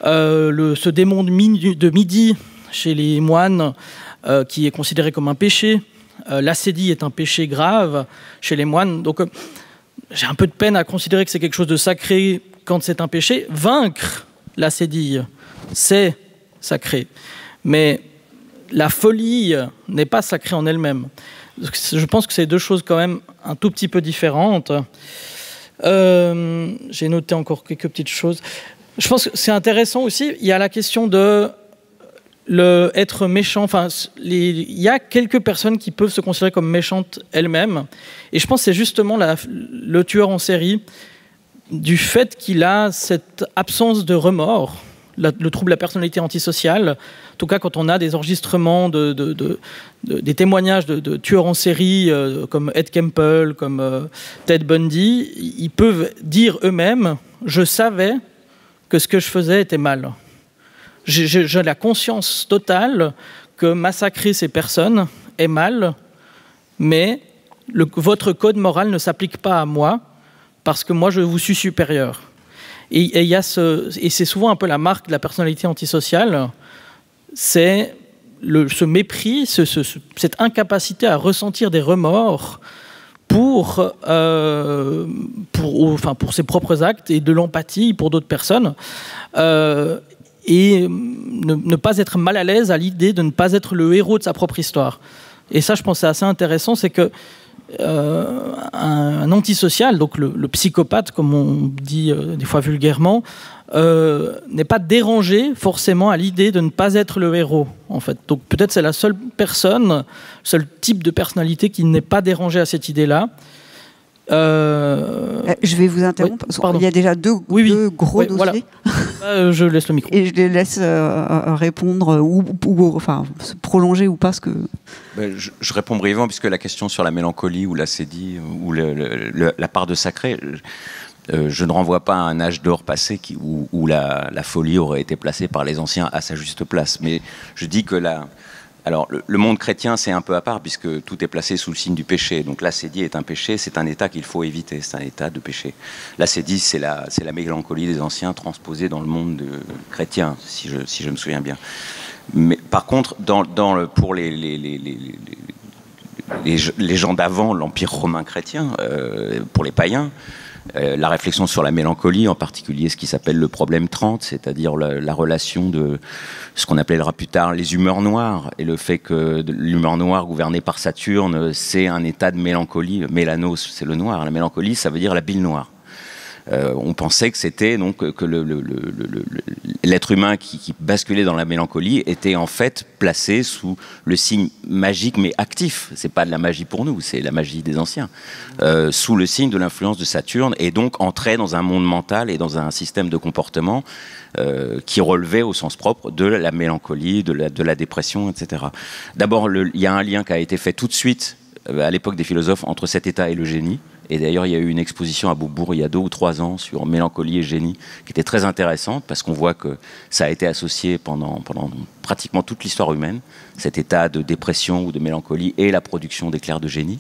ce démon de midi chez les moines qui est considéré comme un péché, l'ascédie est un péché grave chez les moines, donc j'ai un peu de peine à considérer que c'est quelque chose de sacré quand c'est un péché. Vaincre l'ascédie, c'est sacré. Mais la folie n'est pas sacrée en elle-même. Je pense que c'est deux choses quand même un tout petit peu différentes. J'ai noté encore quelques petites choses. Je pense que c'est intéressant aussi, il y a la question de être méchant. Enfin, il y a quelques personnes qui peuvent se considérer comme méchantes elles-mêmes. Et je pense que c'est justement le tueur en série, du fait qu'il a cette absence de remords, le trouble de la personnalité antisociale. En tout cas, quand on a des enregistrements, des témoignages de tueurs en série comme Ed Kemple, comme Ted Bundy, ils peuvent dire eux-mêmes « Je savais que ce que je faisais était mal. J'ai la conscience totale que massacrer ces personnes est mal, mais votre code moral ne s'applique pas à moi, parce que moi, je vous suis supérieur. » Et c'est souvent un peu la marque de la personnalité antisociale, c'est ce mépris, cette incapacité à ressentir des remords pour ses propres actes et de l'empathie pour d'autres personnes, et ne pas être mal à l'aise à l'idée de ne pas être le héros de sa propre histoire. Et ça, je pense, c'est assez intéressant, c'est que un antisocial, donc le psychopathe, comme on dit des fois vulgairement, n'est pas dérangé forcément à l'idée de ne pas être le héros, en fait. Donc peut-être c'est la seule personne, seul type de personnalité qui n'est pas dérangé à cette idée-là. Je vais vous interrompre, parce qu'il y a déjà deux gros dossiers. Voilà. Je laisse le micro. Et je les laisse répondre ou enfin, se prolonger ou pas. Je réponds brièvement, puisque la question sur la mélancolie ou l'ascédie ou la part de sacré, je ne renvoie pas à un âge d'or passé où la folie aurait été placée par les anciens à sa juste place. Mais je dis que alors, le monde chrétien, c'est un peu à part, puisque tout est placé sous le signe du péché. Donc l'ascédie est un péché, c'est un état qu'il faut éviter, c'est un état de péché. L'ascédie, c'est la mélancolie des anciens transposée dans le monde chrétien, si je me souviens bien. Mais par contre, pour les gens d'avant l'Empire romain chrétien, pour les païens, la réflexion sur la mélancolie, en particulier ce qui s'appelle le problème 30, c'est-à-dire la relation de ce qu'on appellera plus tard les humeurs noires, et le fait que l'humeur noire gouvernée par Saturne, c'est un état de mélancolie. Mélanos, c'est le noir. La mélancolie, ça veut dire la bile noire. On pensait que c'était donc que l'être humain qui basculait dans la mélancolie était en fait placé sous le signe magique mais actif. C'est pas de la magie pour nous, c'est la magie des anciens. Sous le signe de l'influence de Saturne, et donc entrait dans un monde mental et dans un système de comportement qui relevait au sens propre de la mélancolie, de la dépression, etc. D'abord, il y a un lien qui a été fait tout de suite à l'époque des philosophes entre cet état et le génie. Et d'ailleurs, il y a eu une exposition à Beaubourg il y a 2 ou 3 ans sur mélancolie et génie, qui était très intéressante, parce qu'on voit que ça a été associé pendant pratiquement toute l'histoire humaine, cet état de dépression ou de mélancolie et la production d'éclairs de génie.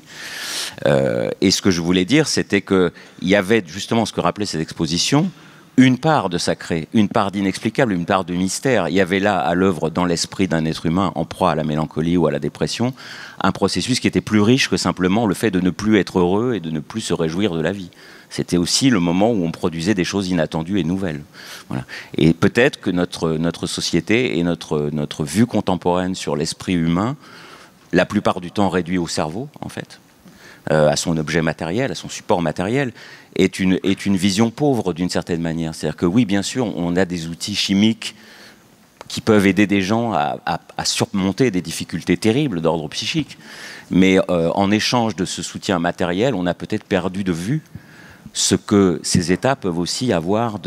Et ce que je voulais dire, c'était qu'il y avait justement ce que rappelait cette exposition, une part de sacré, une part d'inexplicable, une part de mystère. Il y avait là, à l'œuvre dans l'esprit d'un être humain en proie à la mélancolie ou à la dépression, un processus qui était plus riche que simplement le fait de ne plus être heureux et de ne plus se réjouir de la vie. C'était aussi le moment où on produisait des choses inattendues et nouvelles. Voilà. Et peut-être que notre société et notre vue contemporaine sur l'esprit humain, la plupart du temps réduit au cerveau, en fait, à son objet matériel, à son support matériel, est une vision pauvre d'une certaine manière. C'est-à-dire que oui, bien sûr, on a des outils chimiques qui peuvent aider des gens à surmonter des difficultés terribles d'ordre psychique. Mais en échange de ce soutien matériel, on a peut-être perdu de vue ce que ces états peuvent aussi avoir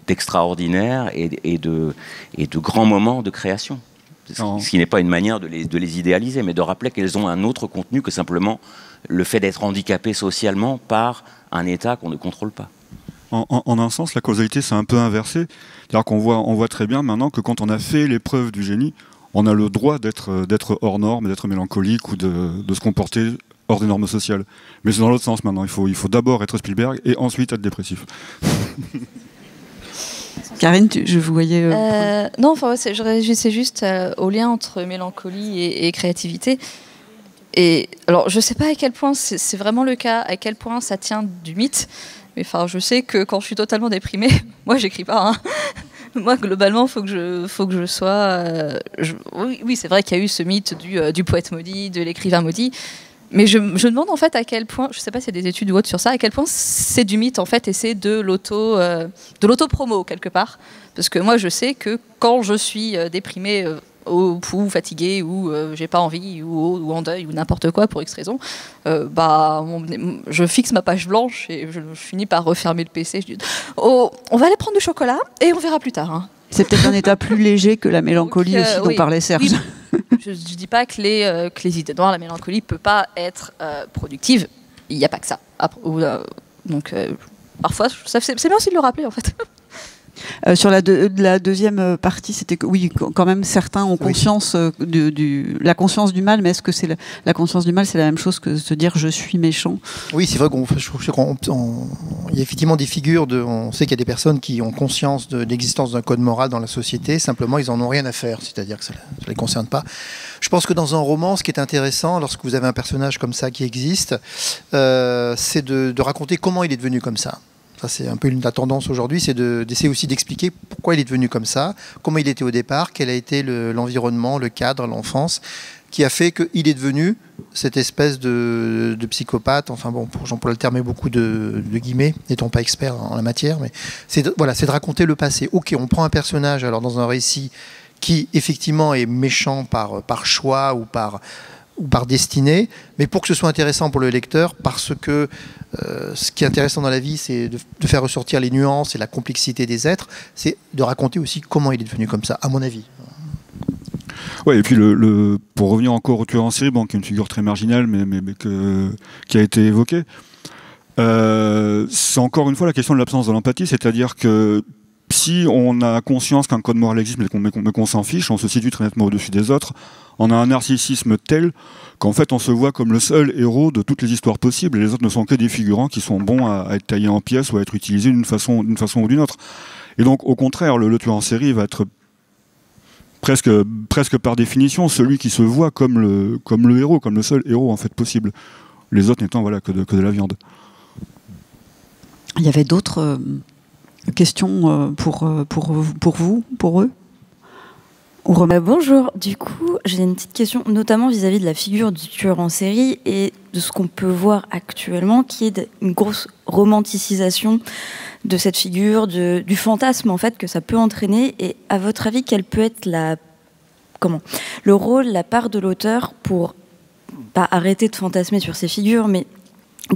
d'extraordinaire et de grands moments de création. Ce qui n'est pas une manière de les idéaliser, mais de rappeler qu'elles ont un autre contenu que simplement le fait d'être handicapé socialement par un état qu'on ne contrôle pas. En un sens, la causalité s'est un peu inversée. C'est-à-dire qu'on voit très bien maintenant que quand on a fait l'épreuve du génie, on a le droit d'être hors norme, d'être mélancolique ou de se comporter hors des normes sociales. Mais c'est dans l'autre sens maintenant. Il faut d'abord être Spielberg et ensuite être dépressif. Karine, je vous voyais... Non, enfin, je réagissais juste au lien entre mélancolie et créativité. Et alors, je ne sais pas à quel point c'est vraiment le cas, à quel point ça tient du mythe. Mais enfin, je sais que quand je suis totalement déprimée, moi, j'écris pas. Hein. Moi, globalement, faut que je sois. Oui, c'est vrai qu'il y a eu ce mythe du poète maudit, de l'écrivain maudit. Mais je me demande en fait à quel point, je ne sais pas s'il y a des études ou autres sur ça, à quel point c'est du mythe en fait et c'est de l'auto-promo quelque part. Parce que moi, je sais que quand je suis déprimée ou fatiguée ou j'ai pas envie ou en deuil ou n'importe quoi pour X raison, je fixe ma page blanche et je finis par refermer le PC. Je dis on va aller prendre du chocolat et on verra plus tard. Hein. C'est peut-être un état plus léger que la mélancolie aussi dont parlait Serge. Oui. Je ne dis pas que les idées noires, la mélancolie ne peut pas être productive. Il n'y a pas que ça. Donc parfois, c'est bien aussi de le rappeler en fait. Sur la deuxième partie, c'était que oui, quand même certains ont conscience la conscience du mal, mais est-ce que c'est la conscience du mal, c'est la même chose que se dire je suis méchant? Oui, c'est vrai qu'il y a effectivement des figures on sait qu'il y a des personnes qui ont conscience de l'existence d'un code moral dans la société, simplement ils en ont rien à faire, c'est-à-dire que ça ne les concerne pas. Je pense que dans un roman, ce qui est intéressant, lorsque vous avez un personnage comme ça qui existe, c'est de raconter comment il est devenu comme ça. Ça, c'est un peu la tendance aujourd'hui, c'est d'essayer aussi d'expliquer pourquoi il est devenu comme ça, comment il était au départ, quel a été l'environnement, le cadre, l'enfance, qui a fait qu'il est devenu cette espèce de psychopathe. Enfin bon, j'emploie le terme avec beaucoup de guillemets, n'étant pas expert en la matière, mais c'est de raconter le passé. Ok, on prend un personnage alors dans un récit qui effectivement est méchant par choix ou par destinée, mais pour que ce soit intéressant pour le lecteur, parce que ce qui est intéressant dans la vie, c'est de faire ressortir les nuances et la complexité des êtres, c'est de raconter aussi comment il est devenu comme ça, à mon avis. Ouais, et puis pour revenir encore au tueur en série, qui est une figure très marginale, mais qui a été évoquée, c'est encore une fois la question de l'absence de l'empathie, c'est-à-dire que si on a conscience qu'un code moral existe mais qu'on s'en fiche, on se situe très nettement au-dessus des autres, on a un narcissisme tel qu'en fait on se voit comme le seul héros de toutes les histoires possibles et les autres ne sont que des figurants qui sont bons à être taillés en pièces ou à être utilisés d'une façon ou d'une autre. Et donc au contraire, le tueur en série va être presque par définition celui qui se voit comme le héros, comme le seul héros en fait possible. Les autres n'étant que de la viande. Il y avait d'autres questions pour vous, pour eux? Bonjour, du coup j'ai une petite question, notamment vis-à-vis de la figure du tueur en série et de ce qu'on peut voir actuellement, qui est une grosse romanticisation de cette figure, du fantasme en fait que ça peut entraîner. Et à votre avis, quel peut être le rôle, la part de l'auteur pour pas arrêter de fantasmer sur ces figures, mais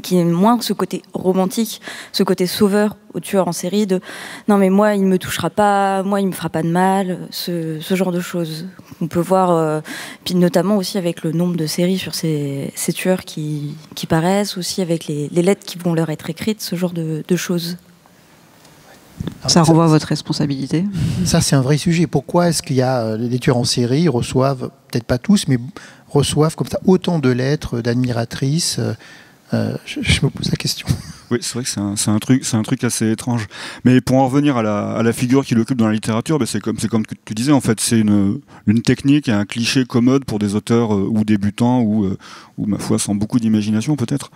qui est moins ce côté romantique, ce côté sauveur au tueur en série de non mais moi il me touchera pas, moi il me fera pas de mal, ce genre de choses. On peut voir, puis notamment aussi avec le nombre de séries sur ces tueurs qui paraissent, aussi avec les lettres qui vont leur être écrites, ce genre de choses. Ça renvoie à votre responsabilité. Ça, c'est un vrai sujet. Pourquoi est-ce qu'il y a des tueurs en série reçoivent, peut-être pas tous, mais reçoivent comme ça autant de lettres d'admiratrices je me pose la question. Oui, c'est vrai que c'est un truc assez étrange. Mais pour en revenir à la figure qui l'occupe dans la littérature, c'est comme tu disais, en fait, c'est une technique et un cliché commode pour des auteurs ou débutants ou ma foi, sans beaucoup d'imagination peut-être.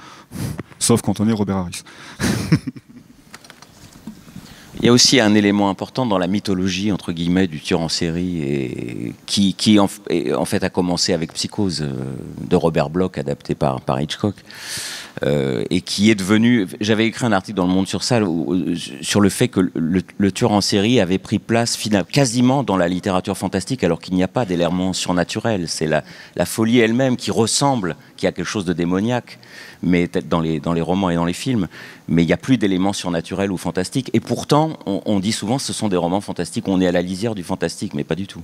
Sauf quand on est Robert Harris. Il y a aussi un élément important dans la mythologie, entre guillemets, du tueur en série, et qui en fait a commencé avec Psychose de Robert Bloch, adapté par Hitchcock, et qui est devenu... J'avais écrit un article dans Le Monde sur ça, sur le fait que le tueur en série avait pris place quasiment dans la littérature fantastique, alors qu'il n'y a pas d'élément surnaturel. C'est la folie elle-même qui ressemble, qui a quelque chose de démoniaque, mais dans les romans et dans les films, mais il n'y a plus d'éléments surnaturels ou fantastiques. Et pourtant, on dit souvent que ce sont des romans fantastiques, on est à la lisière du fantastique, mais pas du tout.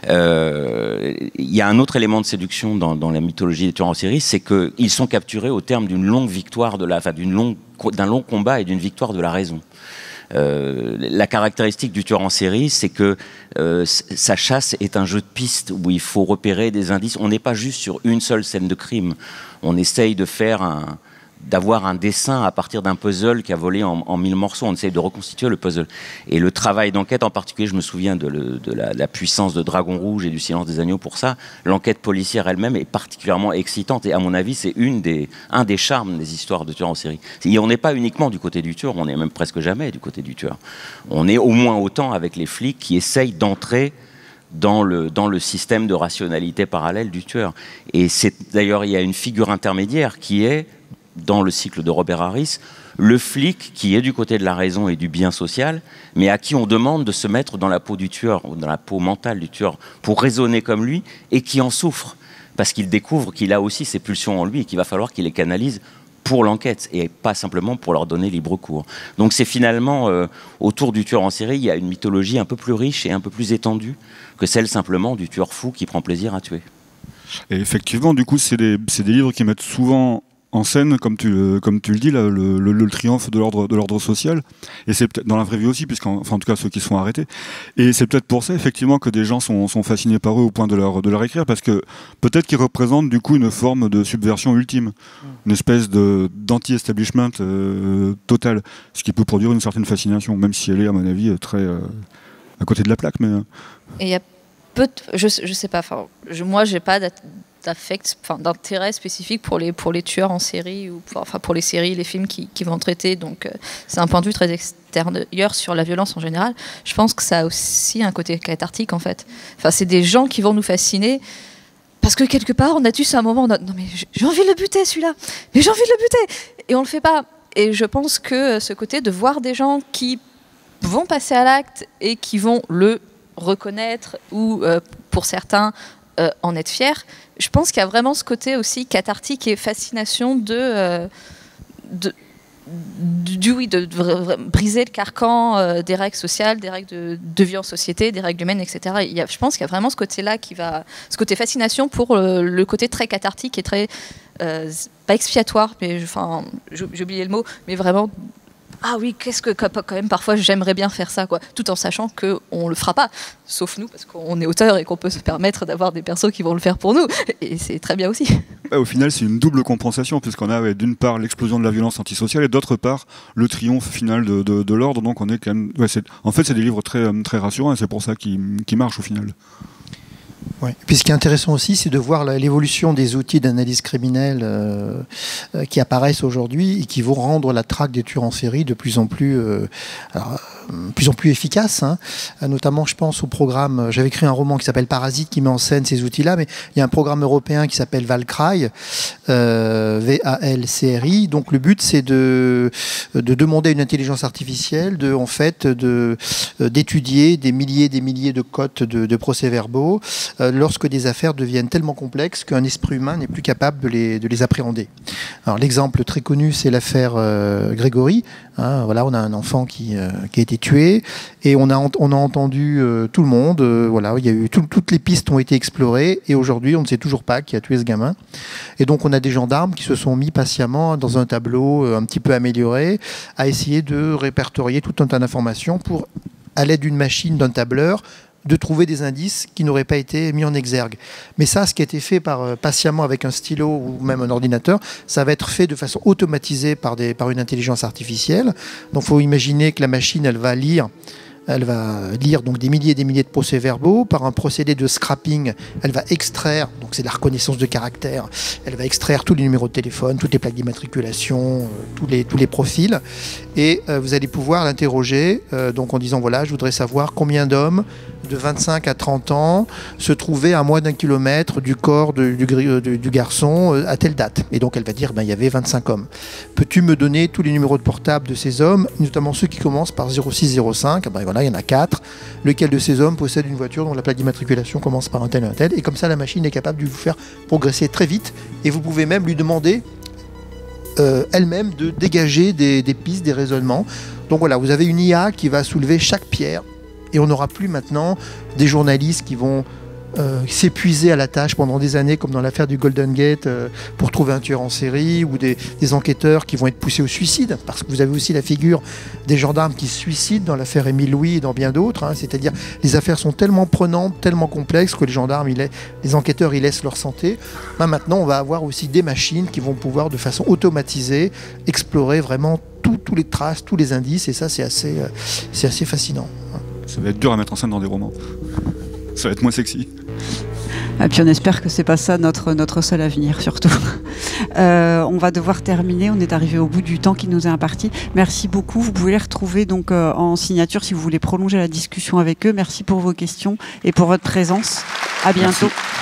Il y a un autre élément de séduction dans la mythologie des tueurs en série, c'est qu'ils sont capturés au terme d'une longue victoire, d'un long combat et d'une victoire de la raison. La caractéristique du tueur en série, c'est que sa chasse est un jeu de pistes où il faut repérer des indices. On n'est pas juste sur une seule scène de crime. On essaye d'avoir un dessin à partir d'un puzzle qui a volé en 1000 morceaux. On essaye de reconstituer le puzzle. Et le travail d'enquête, en particulier, je me souviens de la puissance de Dragon Rouge et du Silence des Agneaux pour ça. L'enquête policière elle-même est particulièrement excitante. Et à mon avis, c'est un des charmes des histoires de tueurs en série. Et on n'est pas uniquement du côté du tueur, on n'est même presque jamais du côté du tueur. On est au moins autant avec les flics qui essayent d'entrer dans le système de rationalité parallèle du tueur. Et d'ailleurs, il y a une figure intermédiaire qui est, dans le cycle de Robert Harris, le flic qui est du côté de la raison et du bien social, mais à qui on demande de se mettre dans la peau du tueur, ou dans la peau mentale du tueur, pour raisonner comme lui, et qui en souffre, parce qu'il découvre qu'il a aussi ses pulsions en lui, et qu'il va falloir qu'il les canalise pour l'enquête, et pas simplement pour leur donner libre cours. Donc c'est finalement, autour du tueur en série, il y a une mythologie un peu plus riche et un peu plus étendue que celle simplement du tueur fou qui prend plaisir à tuer. Et effectivement, du coup, c'est des livres qui mettent souvent en scène, comme tu le dis, là, le triomphe de l'ordre social. Et c'est peut-être dans la vraie vie aussi, en tout cas ceux qui sont arrêtés. Et c'est peut-être pour ça, effectivement, que des gens sont fascinés par eux au point de leur écrire, parce que peut-être qu'ils représentent du coup une forme de subversion ultime, une espèce d'anti-establishment total, ce qui peut produire une certaine fascination, même si elle est, à mon avis, très à côté de la plaque. Mais et il y a je sais pas. Moi, j'ai pas d'intérêt spécifique pour les tueurs en série ou pour les séries, les films qui vont traiter. Donc c'est un point de vue très extérieur sur la violence en général. Je pense que ça a aussi un côté cathartique en fait. C'est des gens qui vont nous fasciner parce que quelque part on a tous un moment non mais j'ai envie de le buter celui-là, mais j'ai envie de le buter et on le fait pas. Et je pense que ce côté de voir des gens qui vont passer à l'acte et qui vont le reconnaître ou pour certains en être fiers. Je pense qu'il y a vraiment ce côté aussi cathartique et fascination de briser le carcan des règles sociales, des règles de vie en société, des règles humaines, etc. Je pense qu'il y a vraiment ce côté-là ce côté fascination pour le côté très cathartique et très pas expiatoire, mais j'ai oublié le mot, mais vraiment. Ah oui, qu'est-ce que quand même parfois j'aimerais bien faire ça, quoi, tout en sachant qu'on le fera pas, sauf nous parce qu'on est auteur et qu'on peut se permettre d'avoir des persos qui vont le faire pour nous, et c'est très bien aussi. Au final, c'est une double compensation puisqu'on a d'une part l'explosion de la violence antisociale et d'autre part le triomphe final de l'ordre. Donc on est quand même, en fait, c'est des livres très très rassurants et c'est pour ça qu'ils marchent au final. Ouais. Puis ce qui est intéressant aussi, c'est de voir l'évolution des outils d'analyse criminelle qui apparaissent aujourd'hui et qui vont rendre la traque des tueurs en série de plus en plus plus en plus efficaces, hein. Notamment je pense au programme, j'avais écrit un roman qui s'appelle Parasite qui met en scène ces outils-là, mais il y a un programme européen qui s'appelle Valcry, VALCRI. Donc le but c'est de demander à une intelligence artificielle d'étudier des milliers de codes de procès-verbaux lorsque des affaires deviennent tellement complexes qu'un esprit humain n'est plus capable de les appréhender. Alors l'exemple très connu c'est l'affaire Grégory. Hein, voilà, on a un enfant qui a été tué et on a entendu tout le monde. Voilà, il y a eu toutes les pistes ont été explorées et aujourd'hui on ne sait toujours pas qui a tué ce gamin. Et donc on a des gendarmes qui se sont mis patiemment dans un tableau un petit peu amélioré à essayer de répertorier tout un tas d'informations pour, à l'aide d'une machine, d'un tableur, de trouver des indices qui n'auraient pas été mis en exergue. Mais ça, ce qui a été fait patiemment avec un stylo ou même un ordinateur, ça va être fait de façon automatisée par une intelligence artificielle. Donc il faut imaginer que la machine, elle va lire donc des milliers et des milliers de procès-verbaux. Par un procédé de scrapping, elle va extraire, donc c'est de la reconnaissance de caractère, elle va extraire tous les numéros de téléphone, toutes les plaques d'immatriculation, tous les profils. Et vous allez pouvoir l'interroger donc en disant, voilà, je voudrais savoir combien d'hommes de 25 à 30 ans se trouvaient à moins d'1 kilomètre du corps du garçon à telle date. Et donc elle va dire, il y avait 25 hommes. Peux-tu me donner tous les numéros de portable de ces hommes, notamment ceux qui commencent par 0605? Voilà, il y en a 4. Lequel de ces hommes possède une voiture dont la plaque d'immatriculation commence par un tel et un tel? Et comme ça, la machine est capable de vous faire progresser très vite. Et vous pouvez même lui demander elle-même de dégager des pistes, des raisonnements. Donc voilà, vous avez une IA qui va soulever chaque pierre. Et on n'aura plus maintenant des journalistes qui vont s'épuiser à la tâche pendant des années, comme dans l'affaire du Golden Gate, pour trouver un tueur en série, ou des enquêteurs qui vont être poussés au suicide, parce que vous avez aussi la figure des gendarmes qui se suicident dans l'affaire Émile Louis et dans bien d'autres, hein. C'est-à-dire les affaires sont tellement prenantes, tellement complexes que les gendarmes, les enquêteurs, ils laissent leur santé. Maintenant, on va avoir aussi des machines qui vont pouvoir, de façon automatisée, explorer vraiment tous les traces, tous les indices, et ça, c'est assez fascinant. Ça va être dur à mettre en scène dans des romans. Ça va être moins sexy. Et puis on espère que c'est pas ça notre seul avenir, surtout. On va devoir terminer, on est arrivé au bout du temps qui nous est imparti. Merci beaucoup, vous pouvez les retrouver donc en signature si vous voulez prolonger la discussion avec eux. Merci pour vos questions et pour votre présence. À bientôt. Merci.